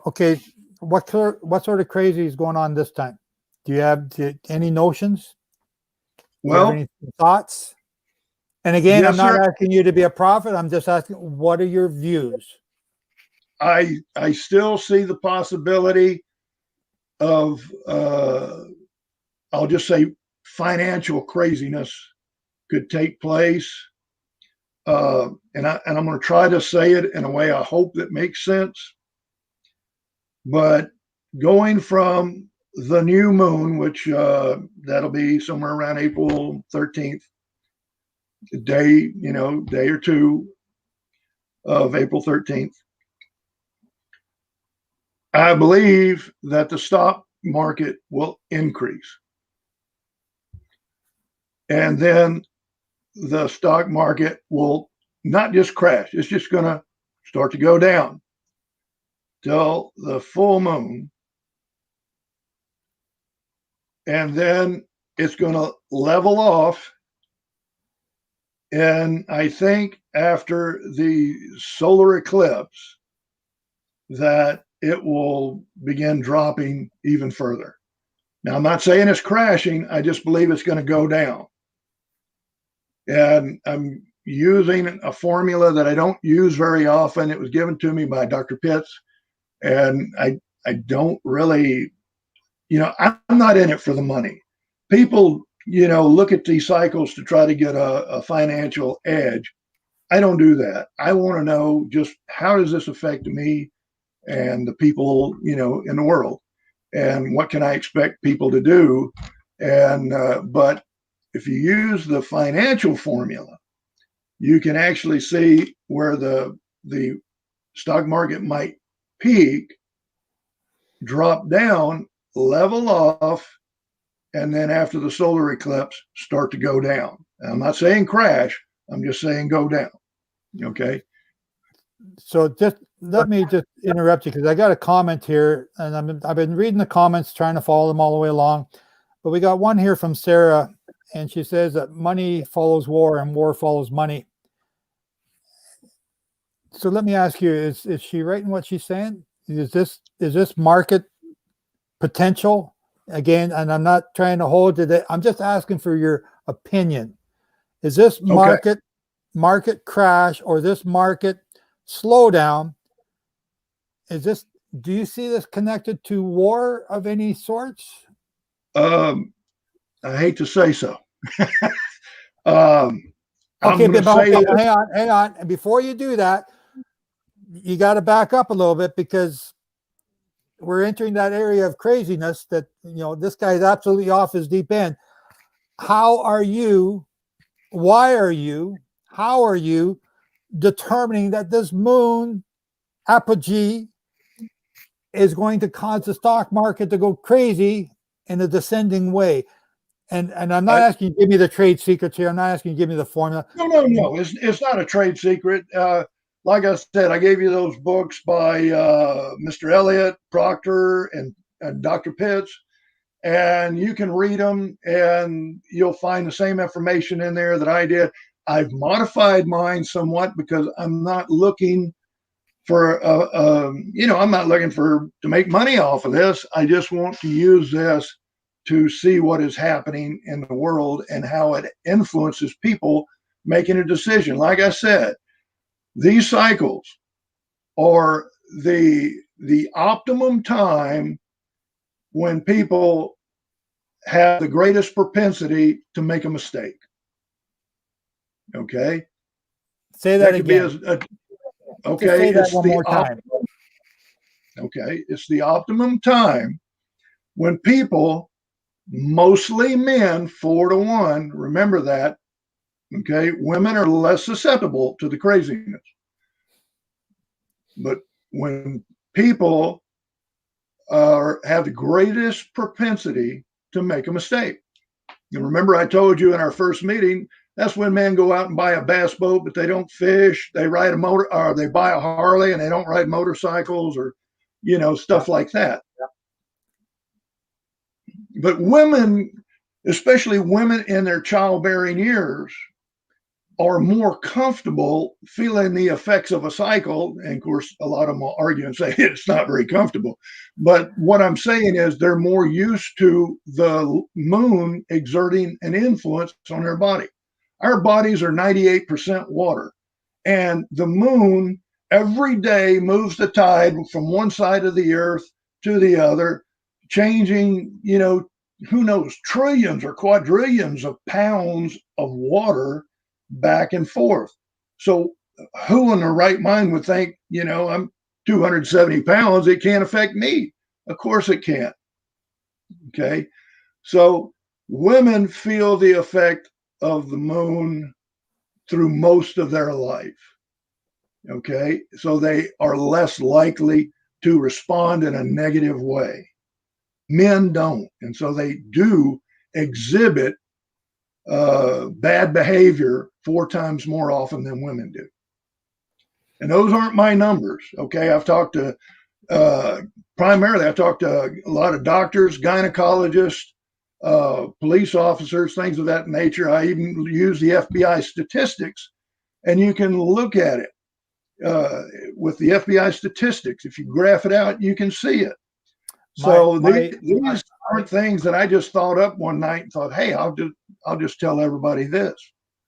okay, what sort of crazy is going on this time? Do you have any notions? Well, any thoughts? And again, yes, I'm not sir. asking you to be a prophet. I'm just asking, what are your views? I still see the possibility of I'll just say financial craziness could take place, and I'm going to try to say it in a way I hope that makes sense. But going from the new moon, which that'll be somewhere around April 13th, day or two of April 13th, I believe that the stock market will increase. And then the stock market will not just crash, it's just going to start to go down till the full moon. And then it's going to level off. And I think after the solar eclipse, that it will begin dropping even further. Now, I'm not saying it's crashing. I just believe it's going to go down. And I'm using a formula that I don't use very often. It was given to me by Dr. Pitts. And I don't really, I'm not in it for the money. People, look at these cycles to try to get a financial edge. I don't do that. I want to know just how does this affect me and the people, in the world, and what can I expect people to do? And but if you use the financial formula, you can actually see where the stock market might peak, drop down, level off, and then after the solar eclipse, start to go down. And I'm not saying crash. I'm just saying go down. Okay. So just let me just interrupt you, because I got a comment here, and I've been reading the comments, trying to follow them all the way along. But we got one here from Sarah, and she says that money follows war and war follows money. So let me ask you, is she right in what she's saying? Is this market potential again? And I'm not trying to hold to that. I'm just asking for your opinion. Is this market crash or this market slowdown? Do you see this connected to war of any sorts? I hate to say so. I'm Okay, going to but say hang on. And before you do that, you got to back up a little bit, because we're entering that area of craziness that, this guy's absolutely off his deep end. How are you determining that this moon apogee is going to cause the stock market to go crazy in a descending way? And I'm not asking you to give me the trade secrets here. I'm not asking you to give me the formula. No. It's not a trade secret. Like I said, I gave you those books by Mr. Elliott, Proctor, and Dr. Pitts, and you can read them, and you'll find the same information in there that I did. I've modified mine somewhat because I'm not looking for, I'm not looking to make money off of this. I just want to use this to see what is happening in the world and how it influences people making a decision. Like I said, these cycles are the optimum time when people have the greatest propensity to make a mistake. Okay. Say that again. Okay. Say that one more time. Okay. It's the optimum time when people, mostly men, 4-1, remember that. Okay. Women are less susceptible to the craziness. But when people have the greatest propensity to make a mistake. And remember, I told you in our first meeting, that's when men go out and buy a bass boat, but they don't fish. They ride a motor, or they buy a Harley and they don't ride motorcycles, or, stuff like that. Yeah. But women, especially women in their childbearing years, are more comfortable feeling the effects of a cycle. And of course, a lot of them will argue and say it's not very comfortable. But what I'm saying is they're more used to the moon exerting an influence on their body. Our bodies are 98% water. And the moon every day moves the tide from one side of the earth to the other, changing, who knows, trillions or quadrillions of pounds of water back and forth. So who in their right mind would think, I'm 270 pounds, it can't affect me? Of course it can't. Okay. So women feel the effect of the moon through most of their life. Okay. So they are less likely to respond in a negative way. Men don't. And so they do exhibit bad behavior 4 times more often than women do. And those aren't my numbers. Okay. I've talked to, primarily, I talked to a lot of doctors, gynecologists, police officers, things of that nature. I even use the FBI statistics, and you can look at it with the FBI statistics. If you graph it out, you can see it. So these aren't things that I just thought up one night and thought, hey, I'll just tell everybody this.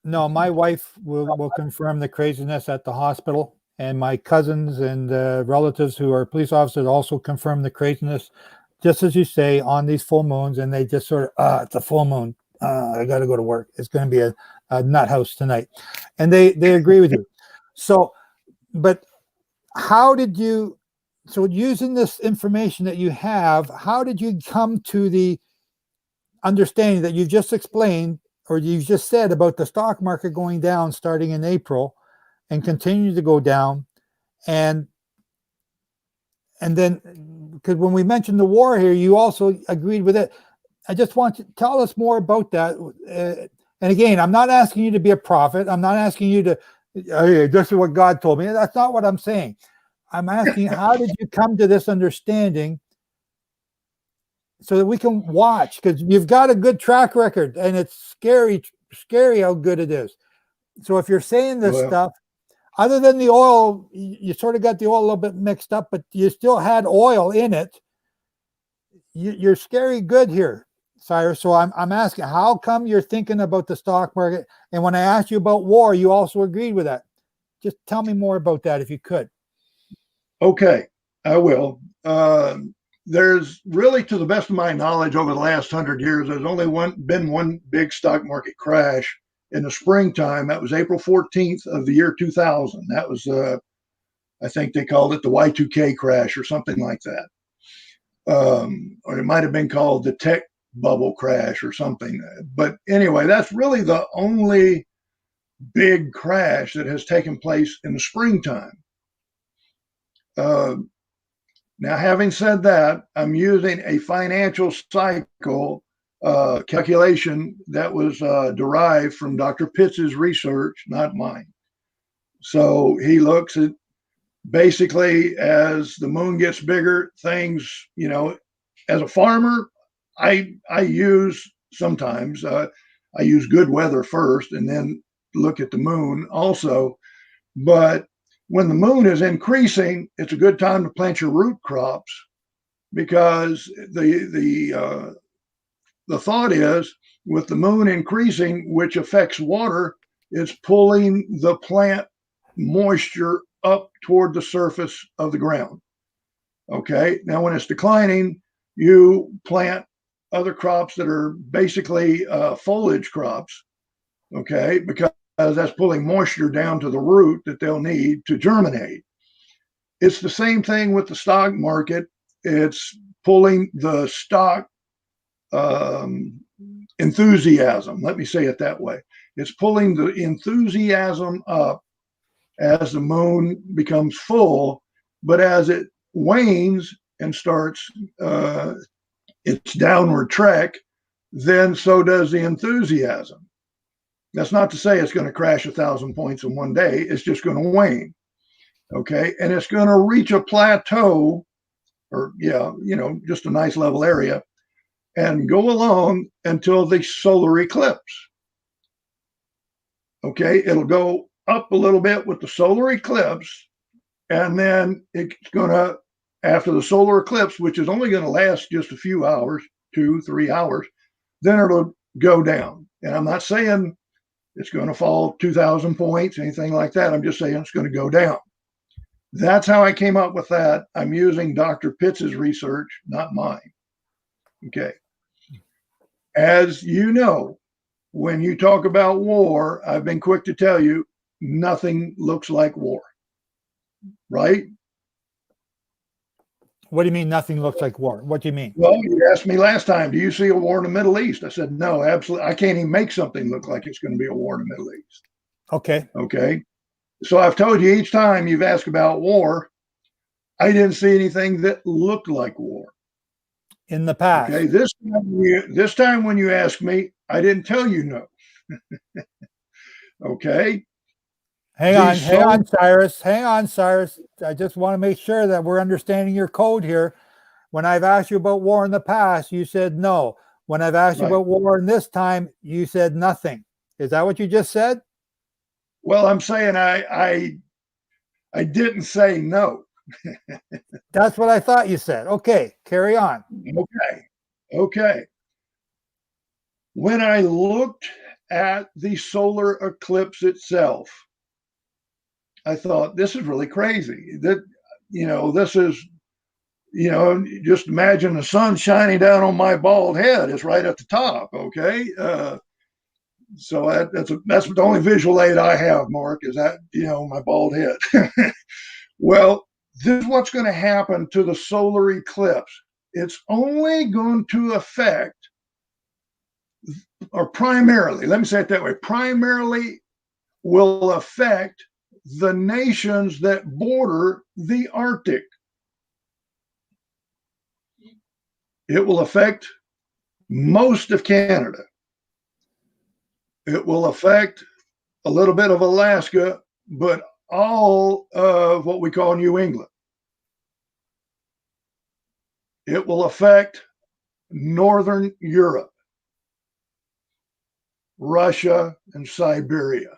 No, my wife will confirm the craziness at the hospital, and my cousins and relatives who are police officers also confirm the craziness, just as you say, on these full moons. And they just sort of, it's a full moon. I got to go to work. It's going to be a nut house tonight. And they agree with you. So, but so using this information that you have, how did you come to the understanding that you just explained, or you just said, about the stock market going down starting in April and continue to go down? And then, because when we mentioned the war here, you also agreed with it. I just want you to tell us more about that. And again, I'm not asking you to be a prophet. I'm not asking you to, hey, this is what God told me. That's not what I'm saying. I'm asking, how did you come to this understanding so that we can watch? Because you've got a good track record, and it's scary how good it is. So if you're saying this stuff, other than the oil, you sort of got the oil a little bit mixed up, but you still had oil in it. You're scary good here, Cyrus. So I'm asking, how come you're thinking about the stock market? And when I asked you about war, you also agreed with that. Just tell me more about that if you could. Okay, I will. There's really, to the best of my knowledge, over the last 100 years, there's only been one big stock market crash in the springtime. That was April 14th of the year 2000. That was, I think they called it the Y2K crash or something like that. Or it might have been called the tech bubble crash or something. But anyway, that's really the only big crash that has taken place in the springtime. Now, having said that, I'm using a financial cycle calculation that was derived from Dr. Pitts's research, not mine. So he looks at basically as the moon gets bigger, things, as a farmer, I use sometimes, I use good weather first and then look at the moon also. But when the moon is increasing, it's a good time to plant your root crops, because the thought is, with the moon increasing, which affects water, it's pulling the plant moisture up toward the surface of the ground. Okay. Now, when it's declining, you plant other crops that are basically foliage crops. Okay, because that's pulling moisture down to the root that they'll need to germinate. It's the same thing with the stock market. It's pulling the stock enthusiasm. Let me say it that way. It's pulling the enthusiasm up as the moon becomes full, but as it wanes and starts its downward trek, then so does the enthusiasm. That's not to say it's going to crash 1,000 points in one day. It's just going to wane. Okay. And it's going to reach a plateau, or, just a nice level area, and go along until the solar eclipse. Okay. It'll go up a little bit with the solar eclipse. And then it's going to, after the solar eclipse, which is only going to last just a few hours, 2-3 hours, then it'll go down. And I'm not saying it's going to fall 2,000 points, anything like that. I'm just saying it's going to go down. That's how I came up with that. I'm using Dr. Pitts's research, not mine. Okay. As you know, when you talk about war, I've been quick to tell you, nothing looks like war. Right? What do you mean nothing looks like war? What do you mean? Well, you asked me last time, do you see a war in the Middle East? I said, no, absolutely. I can't even make something look like it's going to be a war in the Middle East. Okay. Okay. So I've told you each time you've asked about war, I didn't see anything that looked like war. In the past. Okay. This time when you ask me, I didn't tell you no. Okay. Hang on, Cyrus. Hang on, Cyrus. I just want to make sure that we're understanding your code here. When I've asked you about war in the past, you said no. When I've asked you about war in this time, you said nothing. Is that what you just said? Well, I'm saying I didn't say no. That's what I thought you said. Okay, carry on. Okay. When I looked at the solar eclipse itself, I thought, this is really crazy. That, this is, just imagine the sun shining down on my bald head. It's right at the top. Okay. So that's the only visual aid I have, Mark, is that, my bald head. Well, this is what's going to happen to the solar eclipse. It's only going to affect, or primarily, let me say it that way, primarily will affect the nations that border the Arctic. It will affect most of Canada. It will affect a little bit of Alaska, but all of what we call New England. It will affect Northern Europe, Russia, and Siberia.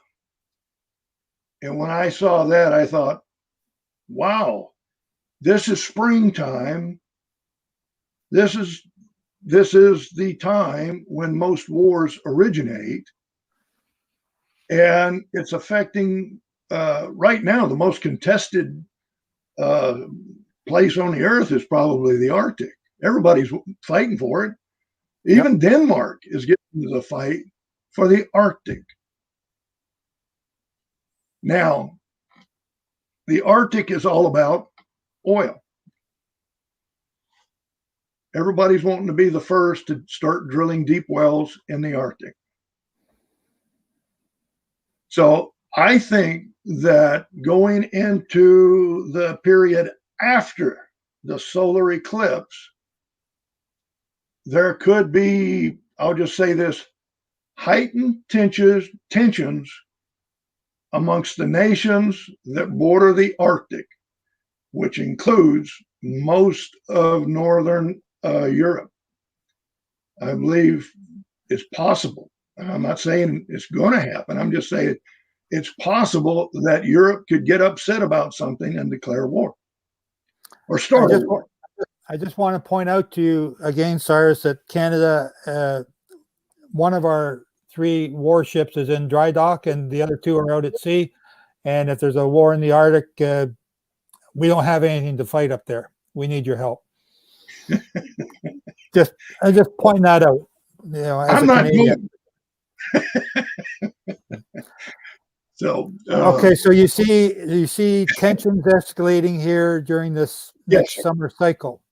And when I saw that, I thought, wow, this is springtime. This is the time when most wars originate, and it's affecting right now the most contested place on the earth is probably the Arctic. Everybody's fighting for it. Even Denmark is getting into the fight for the Arctic. Now, the Arctic is all about oil. Everybody's wanting to be the first to start drilling deep wells in the Arctic. So I think that going into the period after the solar eclipse, there could be, I'll just say this, heightened tensions amongst the nations that border the Arctic, which includes most of Northern Europe. I believe it's possible. I'm not saying it's going to happen. I'm just saying it's possible that Europe could get upset about something and declare war or start a war. I just want to point out to you again, Cyrus, that Canada, one of our 3 warships is in dry dock and the other 2 are out at sea. And if there's a war in the Arctic, we don't have anything to fight up there. We need your help. I just point that out. You know, as I'm a not Canadian. So okay, so you see tensions escalating here during this next summer cycle.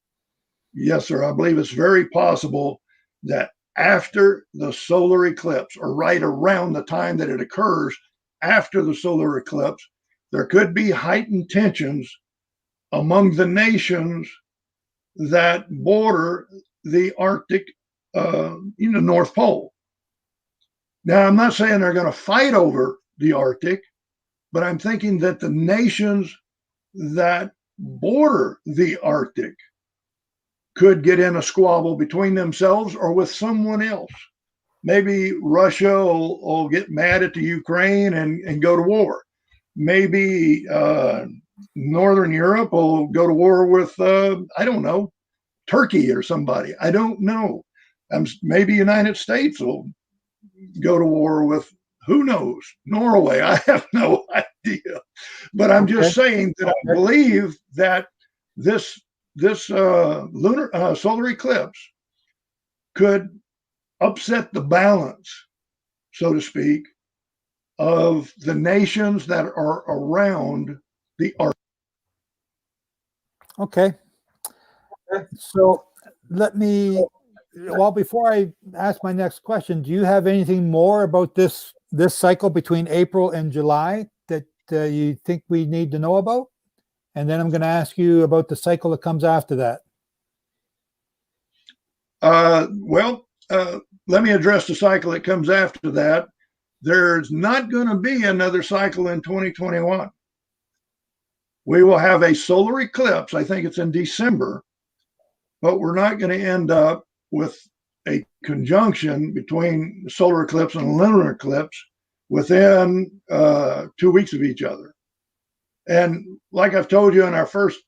Yes, sir. I believe it's very possible that after the solar eclipse, or right around the time that it occurs after the solar eclipse, there could be heightened tensions among the nations that border the Arctic, North Pole. Now, I'm not saying they're going to fight over the Arctic, but I'm thinking that the nations that border the Arctic could get in a squabble between themselves or with someone else. Maybe Russia will get mad at the Ukraine and go to war. Maybe Northern Europe will go to war with, I don't know, Turkey or somebody. I don't know. Maybe United States will go to war with, who knows, Norway. I have no idea. But I'm just saying that I believe that this solar eclipse could upset the balance, so to speak, of the nations that are around the Arctic. Okay. So before I ask my next question, do you have anything more about this cycle between April and July that you think we need to know about? And then I'm going to ask you about the cycle that comes after that. Let me address the cycle that comes after that. There's not going to be another cycle in 2021. We will have a solar eclipse. I think it's in December, but we're not going to end up with a conjunction between the solar eclipse and a lunar eclipse within 2 weeks of each other. And like I've told you in our first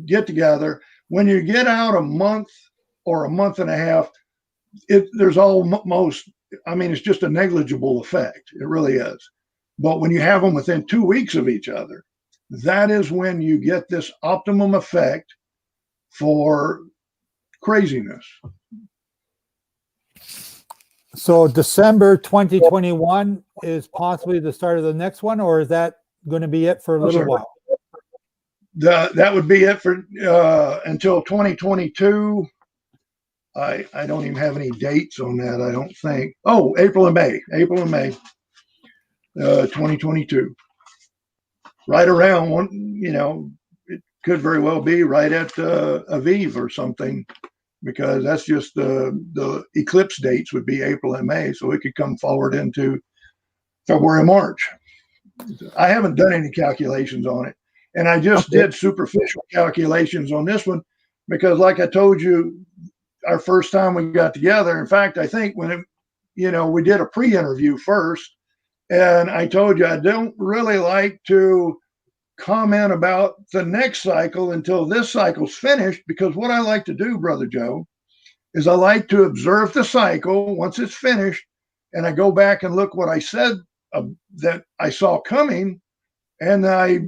get together, when you get out a month or a month and a half, there's almost, it's just a negligible effect. It really is. But when you have them within 2 weeks of each other, that is when you get this optimum effect for craziness. So December 2021 is possibly the start of the next one, or is that going to be it for a little while? That would be it for until 2022. I don't even have any dates on that, I don't think. Oh, April and May, 2022. Right around one, it could very well be right at Aviv or something, because that's just the eclipse dates would be April and May, so it could come forward into February, March. I haven't done any calculations on it, and I just did superficial calculations on this one because, like I told you, our first time we got together. In fact, I think when we did a pre-interview first, And I told you, I don't really like to comment about the next cycle until this cycle's finished, because what I like to do, Brother Joe, is I like to observe the cycle once it's finished, and I go back and look what I said that I saw coming, and I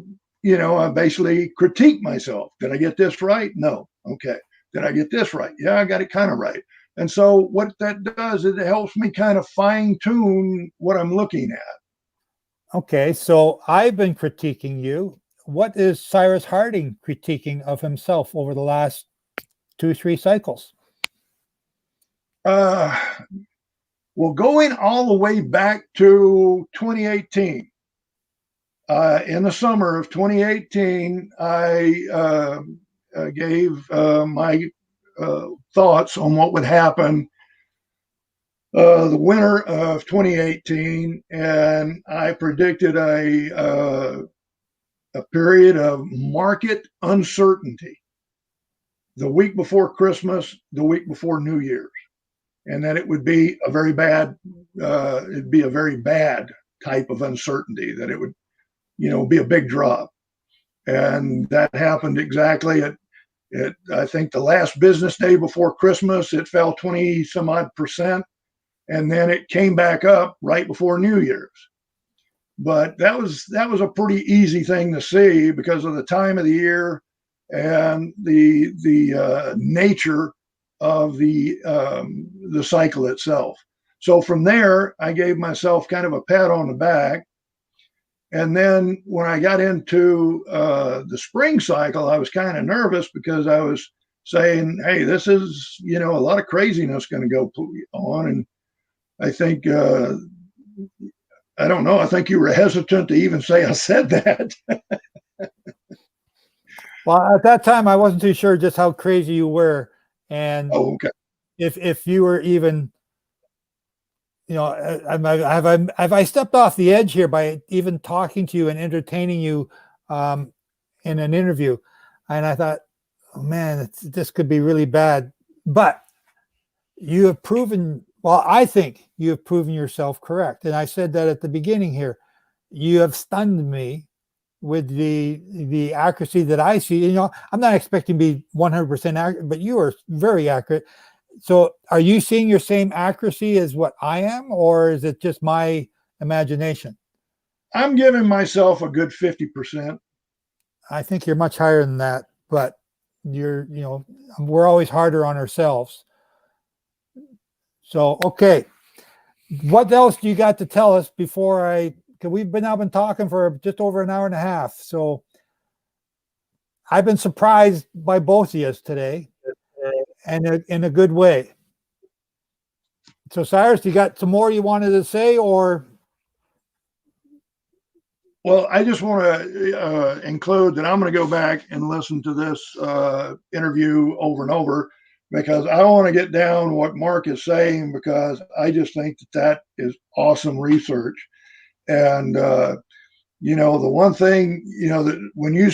basically critique myself. Did I get this right? No. Okay. Did I get this right? Yeah, I got it kind of right. And so what that does is it helps me kind of fine tune what I'm looking at. Okay, so I've been critiquing you. What is Cyrus Harding critiquing of himself over the last 2-3 cycles? Well, going all the way back to 2018, in the summer of 2018, I gave my thoughts on what would happen the winter of 2018, and I predicted a period of market uncertainty the week before Christmas, the week before New Year's, and that it would be a very bad, it'd be a very bad type of uncertainty, that it would, be a big drop. And that happened exactly at, I think the last business day before Christmas, it fell 20 some odd percent. And then it came back up right before New Year's. But that was a pretty easy thing to see because of the time of the year and the nature of the cycle itself. So from there, I gave myself kind of a pat on the back. And then when I got into the spring cycle, I was kind of nervous because I was saying, hey, this is, a lot of craziness going to go on. And I think, I don't know, I think you were hesitant to even say I said that. Well, at that time, I wasn't too sure just how crazy you were. And okay. If you were even, have I stepped off the edge here by even talking to you and entertaining you in an interview? And I thought, oh man, this could be really bad. But you have proven, well, I think you have proven yourself correct. And I said that at the beginning here. You have stunned me with the accuracy that I see. I'm not expecting to be 100% accurate, but you are very accurate. So are you seeing your same accuracy as what I am, or is it just my imagination? I'm giving myself a good 50%. I think you're much higher than that, but we're always harder on ourselves. So, okay. What else do you got to tell us before because we've now been talking for just over an hour and a half. So I've been surprised by both of you today, and in a good way. So Cyrus, you got some more you wanted to say, or? Well, I just want to include that I'm going to go back and listen to this interview over and over, because I want to get down what Mark is saying, because I just think that is awesome research. And, the one thing, that when you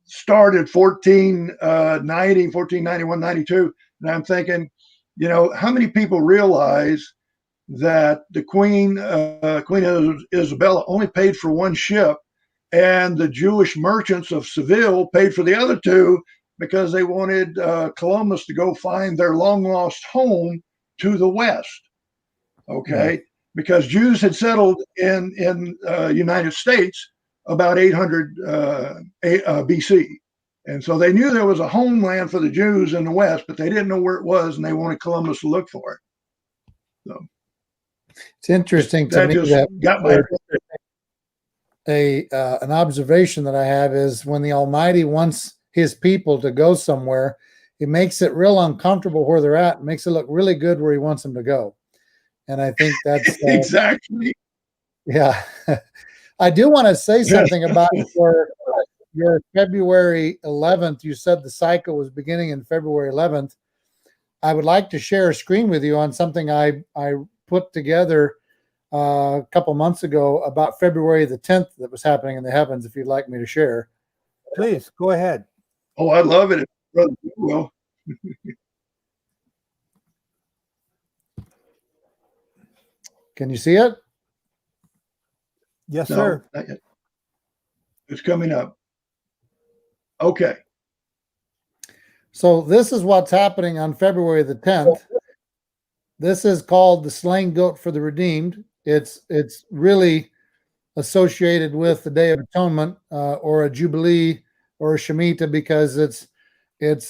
started 1491, 92, and I'm thinking, how many people realize that the Queen Isabella only paid for one ship, and the Jewish merchants of Seville paid for the other two, because they wanted Columbus to go find their long lost home to the west. Okay. Yeah. Because Jews had settled in United States about 800 BC. And so they knew there was a homeland for the Jews in the West, but they didn't know where it was, and they wanted Columbus to look for it. So it's interesting to me that got my an observation that I have is when the Almighty wants his people to go somewhere, he makes it real uncomfortable where they're at, and makes it look really good where he wants them to go. And I think that's exactly. Yeah. I do want to say something about your February 11th. You said the cycle was beginning in February 11th. I would like to share a screen with you on something I put together a couple months ago about February the 10th that was happening in the heavens, if you'd like me to share. Please, go ahead. Oh, I love it. Well, can you see it? Yes, No, sir. not yet. It's coming up. Okay. So this is what's happening on February the 10th. This is called the slain goat for the redeemed. It's really associated with the Day of Atonement or a Jubilee or a Shemitah because it's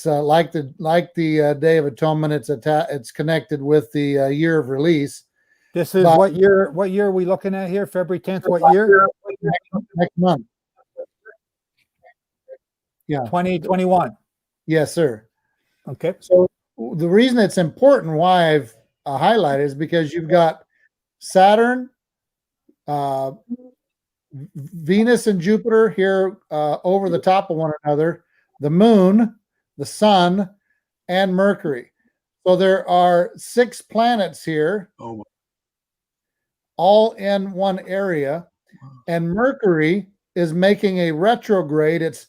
like the Day of Atonement. It's connected with the year of release. This is what year? What year are we looking at here? February 10th. What year? Next month. Yeah. 2021. Yes, sir. Okay. So the reason it's important, why I've highlighted, is because you've got Saturn, Venus and Jupiter here over the top of one another, the moon, the sun, and Mercury. So there are 6 planets here, all in one area, and Mercury is making a retrograde. It's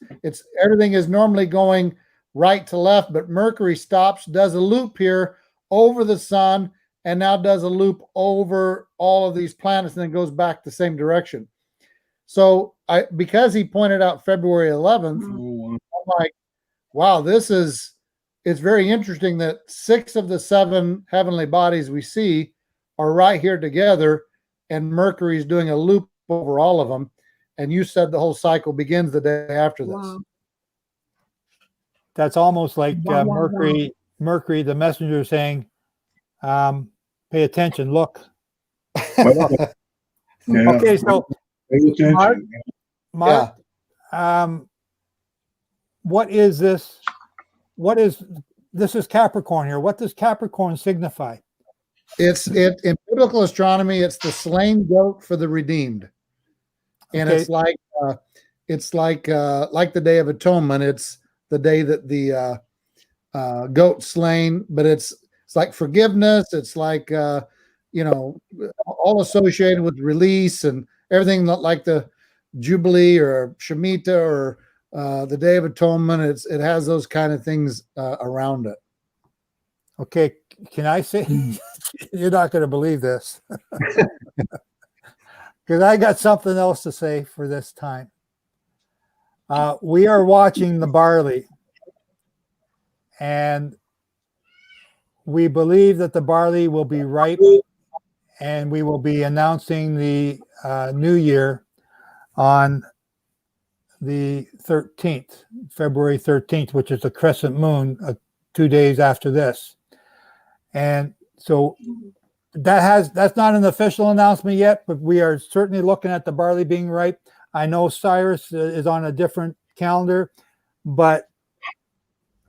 everything is normally going right to left, but Mercury stops, does a loop here over the sun, and now does a loop over all of these planets, and then goes back the same direction. So because he pointed out February 11th, I'm like, wow, it's very interesting that 6 of the 7 heavenly bodies we see are right here together, and Mercury's doing a loop over all of them. And you said the whole cycle begins the day after this. Wow. That's almost like Mercury, the messenger, saying, "Pay attention. Look." Yeah. Okay, so Pay attention. Mark, what is this? This is Capricorn here. What does Capricorn signify? In biblical astronomy, it's the slain goat for the redeemed, and Okay. it's like the Day of Atonement. It's the day that the goat slain, but it's like forgiveness. It's like all associated with release and everything, like the Jubilee or Shemitah or the Day of Atonement. It has those kind of things around it. Okay, can I say you're not going to believe this? Because I got something else to say for this time. We are watching the barley, and we believe that the barley will be ripe, and we will be announcing the new year on the 13th, February 13th, which is the crescent moon, 2 days after this. And so that's not an official announcement yet, but we are certainly looking at the barley being ripe. I know Cyrus is on a different calendar, but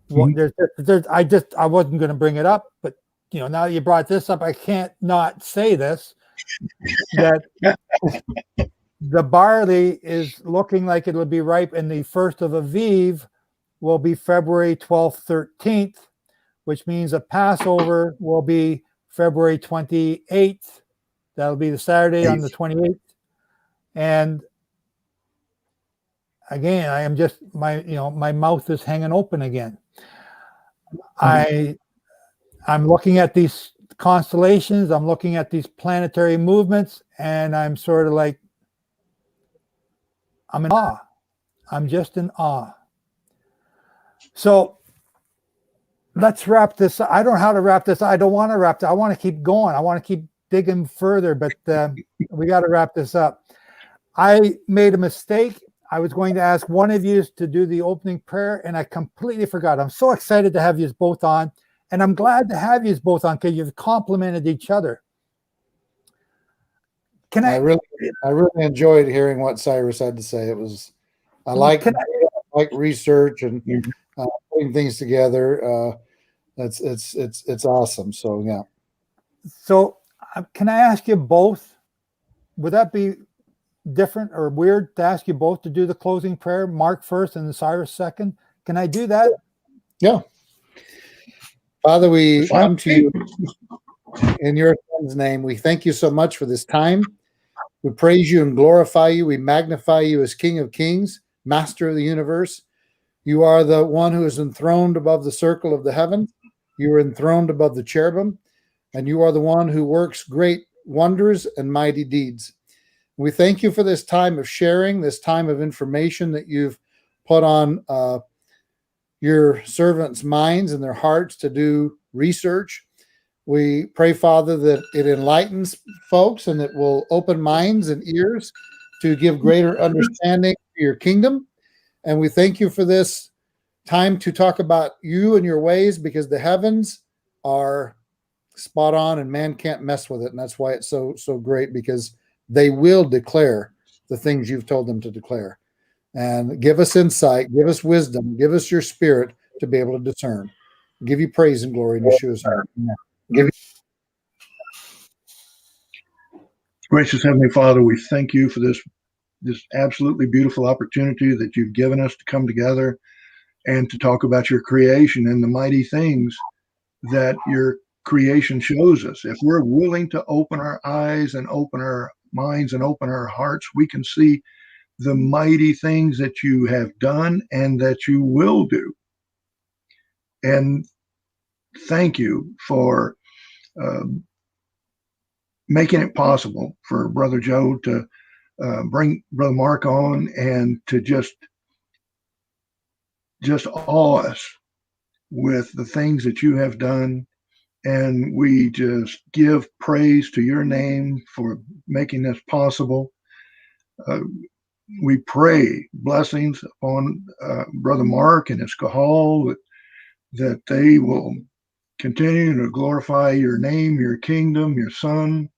I wasn't going to bring it up, but now that you brought this up, I can't not say this, that the barley is looking like it would be ripe, and the first of Aviv will be February 12th, 13th, which means a Passover will be February 28th. That'll be the Saturday on the 28th. And again, I am just my mouth is hanging open again. I'm looking at these constellations, I'm looking at these planetary movements, and I'm sort of like, I'm in awe. I'm just in awe. So let's wrap this. I don't know how to wrap this. I don't want to wrap this. I want to keep going. I want to keep digging further, but we got to wrap this up. I made a mistake. I was going to ask one of you to do the opening prayer, and I completely forgot. I'm so excited to have you both on, and I'm glad to have you both on because you've complimented each other. I really enjoyed hearing what Cyrus had to say. I like research and putting things together. It's awesome. So yeah. So can I ask you both? Would that be different or weird to ask you both to do the closing prayer? Mark first and Cyrus second. Can I do that? Yeah. Father, we come to you in your son's name. We thank you so much for this time. We praise you and glorify you. We magnify you as King of Kings, Master of the universe. You are the one who is enthroned above the circle of the heaven. You are enthroned above the cherubim, and you are the one who works great wonders and mighty deeds. We thank you for this time of sharing, this time of information that you've put on your servants' minds and their hearts to do research. We pray, Father, that it enlightens folks and that will open minds and ears to give greater understanding to your kingdom. And we thank you for this time to talk about you and your ways, because the heavens are spot on and man can't mess with it. And that's why it's so great, because they will declare the things you've told them to declare. And give us insight, give us wisdom, give us your spirit to be able to discern. Give you praise and glory in Yeshua's name. Give you Gracious Heavenly Father, we thank you for this absolutely beautiful opportunity that you've given us to come together and to talk about your creation and the mighty things that your creation shows us. If we're willing to open our eyes and open our minds and open our hearts, we can see the mighty things that you have done and that you will do. And thank you for making it possible for Brother Joe to bring Brother Mark on and to just awe us with the things that you have done. And we just give praise to your name for making this possible. We pray blessings upon Brother Mark and his kahal, that they will continue to glorify your name, your kingdom, your son.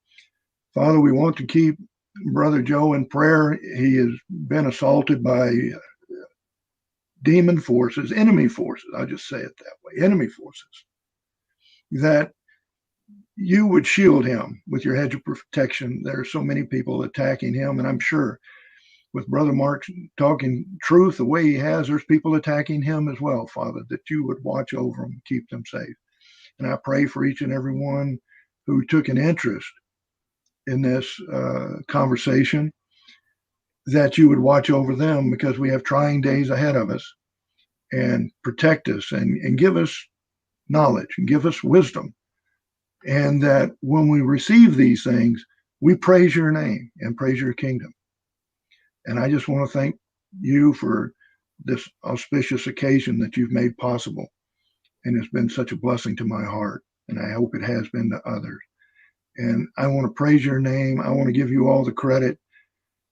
Father, we want to keep Brother Joe in prayer. He has been assaulted by demon forces, enemy forces. I'll just say it that way, enemy forces. That you would shield him with your hedge of protection. There are so many people attacking him, and I'm sure with Brother Mark talking truth the way he has, there's people attacking him as well, Father, that you would watch over them, keep them safe. And I pray for each and every one who took an interest in this conversation, that you would watch over them, because we have trying days ahead of us, and protect us and give us knowledge and give us wisdom. And that when we receive these things, we praise your name and praise your kingdom. And I just want to thank you for this auspicious occasion that you've made possible. And it's been such a blessing to my heart. And I hope it has been to others. And I want to praise your name. I want to give you all the credit.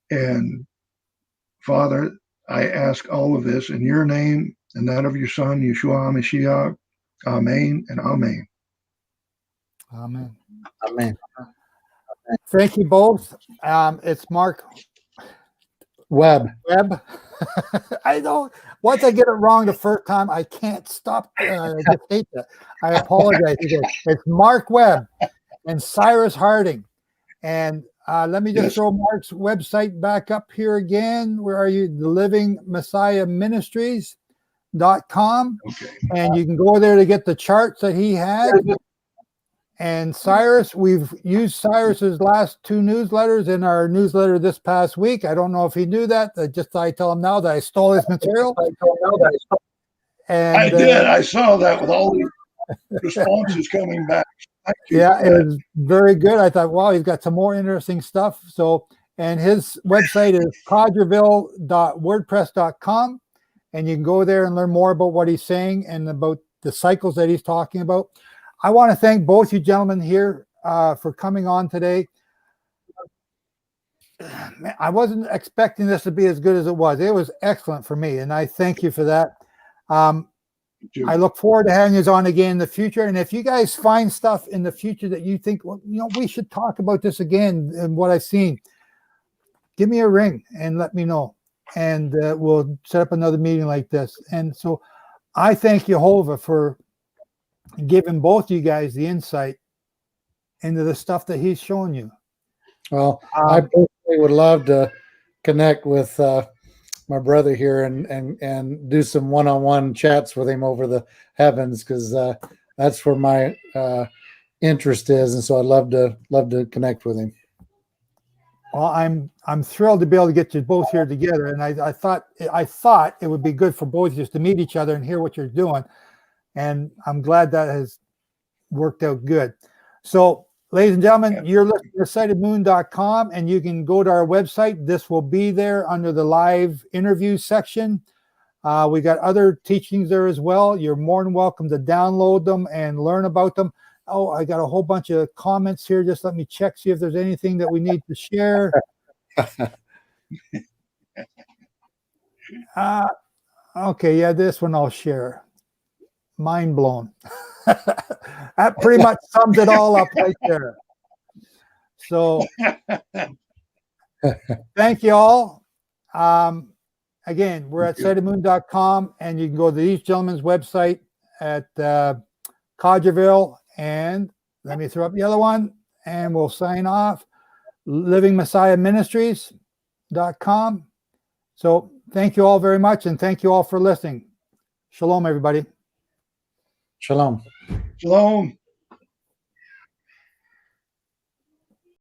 And Father, I ask all of this in your name and that of your son, Yeshua HaMashiach. Amen and amen. Amen. Amen. Thank you both. It's Mark Webb. I don't. Once I get it wrong the first time, I can't stop. I just hate that. I apologize. It's Mark Webb and Cyrus Harding. And let me just throw Mark's website back up here again. Where are you? The Living Messiah Ministries.com. Okay. And you can go there to get the charts that he had. And Cyrus, we've used Cyrus's last two newsletters in our newsletter this past week. I don't know if he knew that. I tell him now that I stole his material. And I did. I saw that with all the responses coming back. Yeah, it was very good. I thought, wow, he's got some more interesting stuff. So, and his website is codgerville.wordpress.com. And you can go there and learn more about what he's saying and about the cycles that he's talking about. I want to thank both you gentlemen here for coming on today. Man, I wasn't expecting this to be as good as it was. It was excellent for me, and I thank you for that. I look forward to having you on again in the future. And if you guys find stuff in the future that you think, well, we should talk about this again and what I've seen, give me a ring and let me know. And we'll set up another meeting like this. And so I thank Jehovah for giving both you guys the insight into the stuff that he's shown you. Well, I personally would love to connect with my brother here and do some one-on-one chats with him over the heavens, because that's where my interest is, and so I'd love to connect with him. Well, I'm thrilled to be able to get you both here together, and I thought it would be good for both of you to meet each other and hear what you're doing, and I'm glad that has worked out good. So Ladies and gentlemen, you're listening to Sightedmoon.com, and you can go to our website. This will be there under the live interview section. We got other teachings there as well. You're more than welcome to download them and learn about them. Oh, I got a whole bunch of comments here. Just let me check, see if there's anything that we need to share. Okay, yeah, this one I'll share. Mind blown. That pretty much sums it all up right there. So thank you all. Again, we're at Sightedmoon.com, and you can go to these gentlemen's website at Codgerville, and let me throw up the other one, and we'll sign off. LivingMessiahMinistries.com. So thank you all very much, and thank you all for listening. Shalom, everybody. Shalom. Shalom.